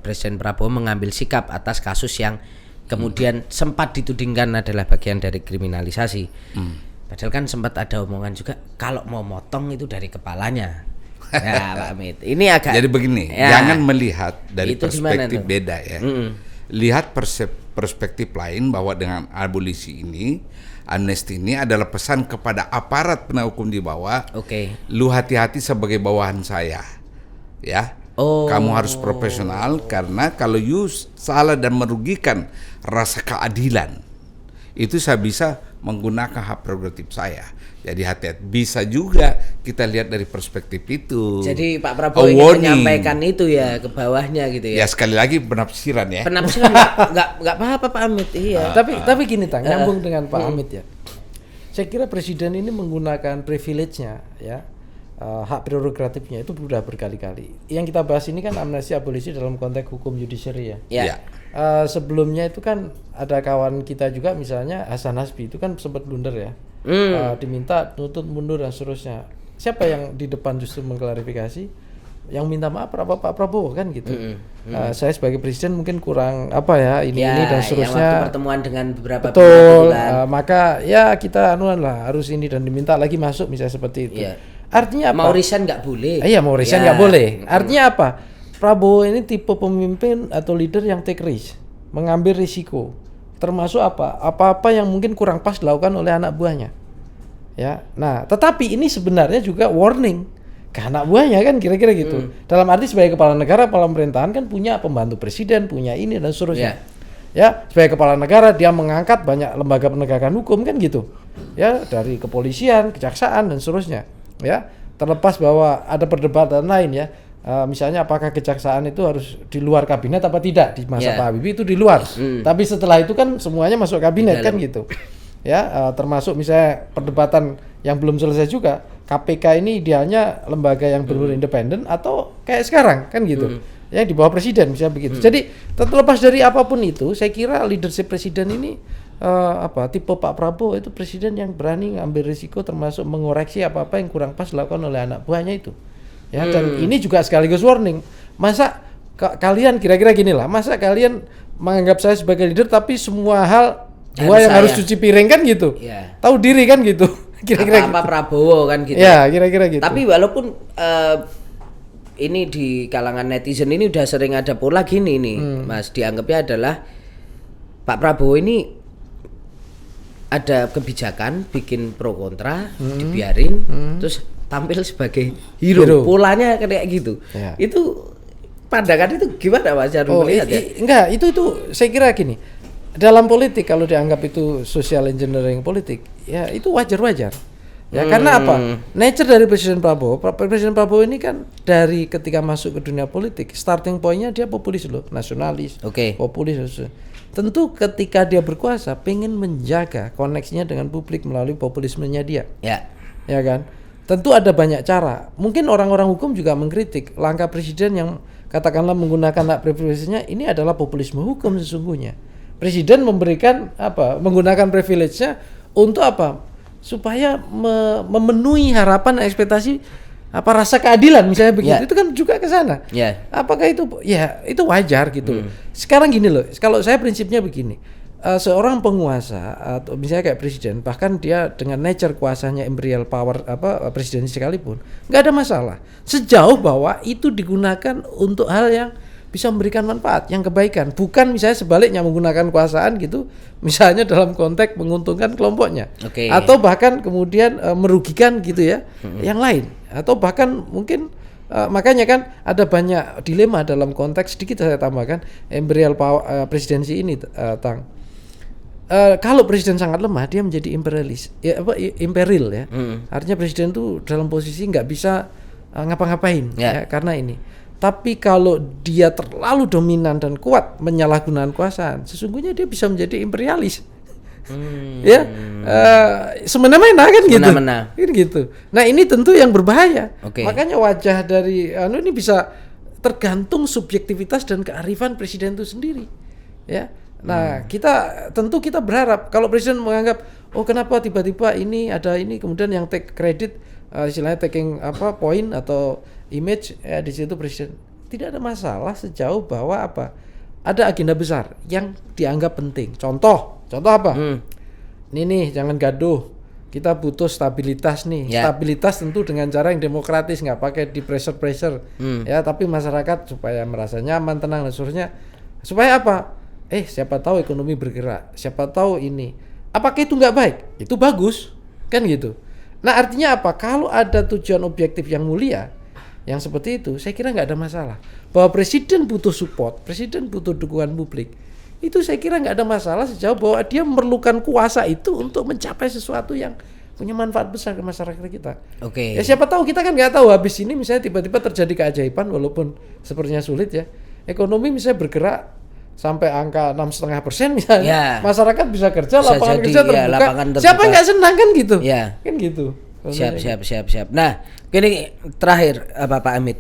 Presiden Prabowo mengambil sikap atas kasus yang kemudian sempat ditudingkan adalah bagian dari kriminalisasi. Padahal kan sempat ada omongan juga kalau mau motong itu dari kepalanya. Ya Pak Amit, ini agak
jadi begini, jangan melihat dari perspektif beda ya. Lihat perspektif lain bahwa dengan abolisi ini, amnesti ini adalah pesan kepada aparat penegak hukum di bawah. Lu hati-hati sebagai bawahan saya, ya. Kamu harus profesional karena kalau you salah dan merugikan rasa keadilan, itu saya bisa menggunakan hak prerogatif saya. Jadi hati-hati. Bisa juga kita lihat dari perspektif itu.
Jadi Pak Prabowo ingin menyampaikan itu ya ke bawahnya gitu ya.
Ya sekali lagi penafsiran ya.
Penafsiran nggak apa-apa Pak Amit. Iya.
Tapi gini nyambung dengan Pak Amit ya. Saya kira presiden ini menggunakan privilege-nya ya. Hak prerogatifnya itu sudah berkali-kali. Yang kita bahas ini kan amnesti abolisi dalam konteks hukum judiciary ya. Sebelumnya itu kan ada kawan kita juga misalnya Hasan Hasbi itu kan sempat blunder ya. Diminta tuntut mundur dan seterusnya. Siapa yang di depan justru mengklarifikasi? Yang minta maaf Pak Prabowo kan gitu. Saya sebagai presiden mungkin kurang ini dan seterusnya.
Waktu pertemuan dengan beberapa
maka ya kita harus ini dan diminta lagi masuk misalnya seperti itu. Artinya apa?
Mau resign nggak boleh.
Iya mau resign nggak boleh. Artinya apa? Prabowo ini tipe pemimpin atau leader yang take risk, mengambil risiko. termasuk apa-apa yang mungkin kurang pas dilakukan oleh anak buahnya. Ya, nah, tetapi ini sebenarnya juga warning ke anak buahnya kan kira-kira gitu. Dalam arti sebagai kepala negara, kepala pemerintahan kan punya pembantu presiden, punya ini dan seterusnya. Ya, sebagai kepala negara dia mengangkat banyak lembaga penegakan hukum kan gitu. Ya, dari kepolisian, kejaksaan dan seterusnya. Ya, terlepas bahwa ada perdebatan lain ya. Misalnya apakah kejaksaan itu harus di luar kabinet apa tidak di masa Pak Habibie itu di luar. Tapi setelah itu kan semuanya masuk kabinet kan gitu. Ya, termasuk misalnya perdebatan yang belum selesai juga. KPK ini idealnya lembaga yang benar-benar independen atau kayak sekarang kan gitu. Ya di bawah presiden misalnya begitu. Jadi terlepas dari apapun itu, saya kira leadership presiden ini tipe Pak Prabowo itu presiden yang berani ngambil risiko termasuk mengoreksi apa-apa yang kurang pas dilakukan oleh anak buahnya itu. Ya dan ini juga sekaligus warning. Masa kalian kira-kira gini lah, masa kalian menganggap saya sebagai leader tapi semua hal gua yang harus cuci piring kan gitu. Tahu diri kan gitu. Kira-kira
apa Prabowo kan gitu.
Ya, kira-kira gitu.
Tapi walaupun ini di kalangan netizen ini udah sering ada pola gini nih, Mas, dianggapnya adalah Pak Prabowo ini ada kebijakan bikin pro kontra, dibiarin, terus tampil sebagai hero. Polanya kayak gitu.
Ya.
Itu pandangan itu gimana Mas Jarwo melihat ya?
Enggak, itu saya kira gini. Dalam politik kalau dianggap itu social engineering politik, ya itu wajar-wajar. Ya karena apa? Nature dari Presiden Prabowo ini kan dari ketika masuk ke dunia politik, starting point-nya dia populis loh, nasionalis, populis. Tentu ketika dia berkuasa pengen menjaga koneksinya dengan publik melalui populismenya dia. Ya kan? Tentu ada banyak cara. Mungkin orang-orang hukum juga mengkritik langkah presiden yang katakanlah menggunakan hak privilege-nya ini adalah populisme hukum sesungguhnya. Presiden memberikan menggunakan privilege-nya untuk apa? Supaya memenuhi harapan dan ekspektasi rasa keadilan misalnya begitu. Itu kan juga ke sana. Apakah itu itu wajar gitu. Sekarang gini loh, kalau saya prinsipnya begini. Seorang penguasa atau misalnya kayak presiden, bahkan dia dengan nature kuasanya imperial power presiden sekalipun, nggak ada masalah. Sejauh bahwa itu digunakan untuk hal yang bisa memberikan manfaat, yang kebaikan, bukan misalnya sebaliknya menggunakan kekuasaan gitu, misalnya dalam konteks menguntungkan kelompoknya, atau bahkan kemudian merugikan gitu ya, yang lain, atau bahkan mungkin makanya kan ada banyak dilema dalam konteks sedikit saya tambahkan imperial power presidensi ini, Tang. Kalau presiden sangat lemah, dia menjadi imperialis, imperial ya, artinya presiden tuh dalam posisi nggak bisa ngapa-ngapain ya karena ini. Tapi kalau dia terlalu dominan dan kuat menyalahgunakan kekuasaan, sesungguhnya dia bisa menjadi imperialis. Semena-mena kan gitu. Nah ini tentu yang berbahaya. Makanya wajah dari ini bisa tergantung subjektivitas dan kearifan presiden itu sendiri. Ya. Nah kita berharap kalau presiden menganggap kenapa tiba-tiba ini ada ini kemudian yang take credit istilahnya taking point atau image di situ presiden tidak ada masalah sejauh bahwa ada agenda besar yang dianggap penting. Contoh apa? Ini nih jangan gaduh. Kita butuh stabilitas nih. Stabilitas tentu dengan cara yang demokratis, nggak pakai di pressure ya, tapi masyarakat supaya merasa nyaman, tenang dan seterusnya. Supaya apa? Siapa tahu ekonomi bergerak, siapa tahu ini. Apakah itu nggak baik? Itu bagus, kan gitu. Nah artinya apa? Kalau ada tujuan objektif yang mulia, yang seperti itu, saya kira nggak ada masalah. Bahwa presiden butuh support, presiden butuh dukungan publik, itu saya kira nggak ada masalah sejauh bahwa dia memerlukan kuasa itu untuk mencapai sesuatu yang punya manfaat besar ke masyarakat kita. Ya siapa tahu, kita kan nggak tahu habis ini misalnya tiba-tiba terjadi keajaiban walaupun sepertinya sulit ya. Ekonomi misalnya bergerak sampai angka 6,5% misalnya, masyarakat bisa kerja, lapangan kerja terbuka. Siapa nggak senang kan gitu? Kan gitu.
Siap. Nah, gini terakhir Pak Amit,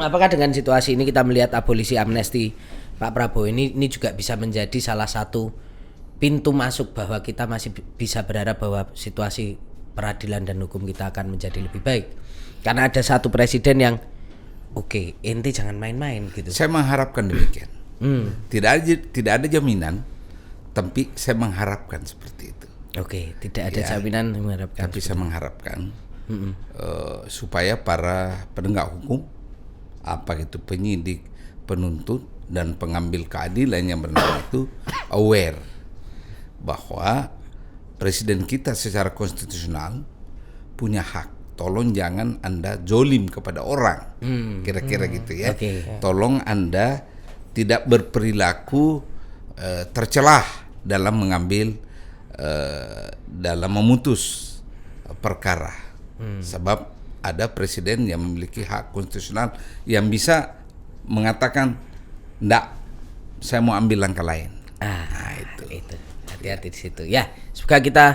apakah dengan situasi ini kita melihat abolisi amnesti Pak Prabowo ini juga bisa menjadi salah satu pintu masuk bahwa kita masih bisa berharap bahwa situasi peradilan dan hukum kita akan menjadi lebih baik? Karena ada satu presiden yang ente jangan main-main gitu.
Saya mengharapkan demikian. Tidak ada jaminan, tapi saya mengharapkan seperti itu.
Tidak ada jaminan mengharapkan.
Tapi saya mengharapkan supaya para penegak hukum, penyidik, penuntut dan pengambil keadilan yang bernama itu aware bahwa presiden kita secara konstitusional punya hak. Tolong jangan Anda zolim kepada orang, kira-kira gitu ya.
Oke.
Tolong Anda tidak berperilaku tercelah dalam mengambil, dalam memutus perkara. Sebab ada presiden yang memiliki hak konstitusional yang bisa mengatakan, "Ndak, saya mau ambil langkah lain."
Nah, itu. Hati-hati di situ. Ya, semoga kita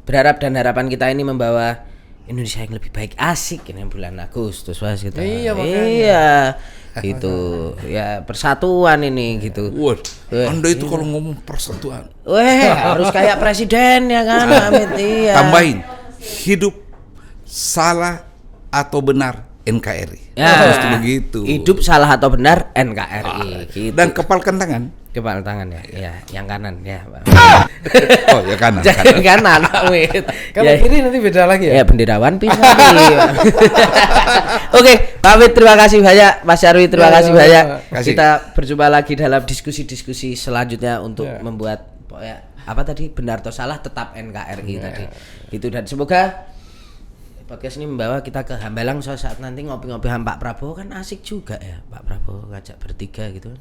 berharap dan harapan kita ini membawa Indonesia yang lebih baik. Asik ini bulan Agustus, Mas, gitu.
Iya, makanya.
Iya. Gitu. Ya, persatuan ini gitu.
Wah, Anda itu kalau ngomong persatuan,
Harus kayak presiden ya kan, Amit. Iya.
tambahin hidup salah atau benar NKRI.
Ya,
Harus begitu.
Hidup salah atau benar NKRI. Gitu.
Dan kepalkan tangan.
Kepala tangan ya. Ya, yang kanan ya, Pak.
Oh, ya kanan.
Jangan kanan, Amit.
Kalau
Ya.
kiri nanti beda lagi ya.
Ya, benderawan bisa nih. Oke, pamit, terima kasih banyak Mas Nyarwi, terima kasih banyak.
Kasih.
Kita berjumpa lagi dalam diskusi-diskusi selanjutnya untuk
Ya.
membuat apa tadi, benar atau salah tetap NKRI tadi. Gitu, dan semoga podcast ini membawa kita ke Hambalang suatu saat nanti ngopi-ngopi sama Pak Prabowo, kan asik juga ya Pak Prabowo ngajak bertiga gitu.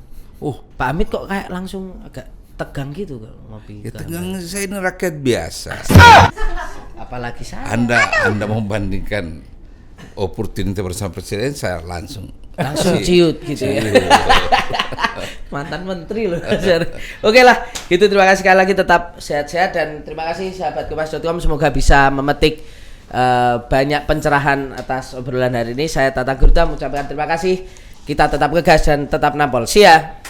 Pak Amit kok kayak langsung agak tegang gitu kalau ngopi.
Ya
ke
tegang, saya ini rakyat biasa.
Hambalang. Apalagi saya.
Anda membandingkan opportunity bersama presiden, saya langsung
Ciut gitu ya. Mantan menteri loh. Oke lah, gitu, terima kasih sekali lagi, tetap sehat-sehat, dan terima kasih sahabat Kompas.com, semoga bisa memetik banyak pencerahan atas obrolan hari ini. Saya Tatang Gurta mengucapkan terima kasih. Kita tetap ngegas dan tetap nampol. See ya.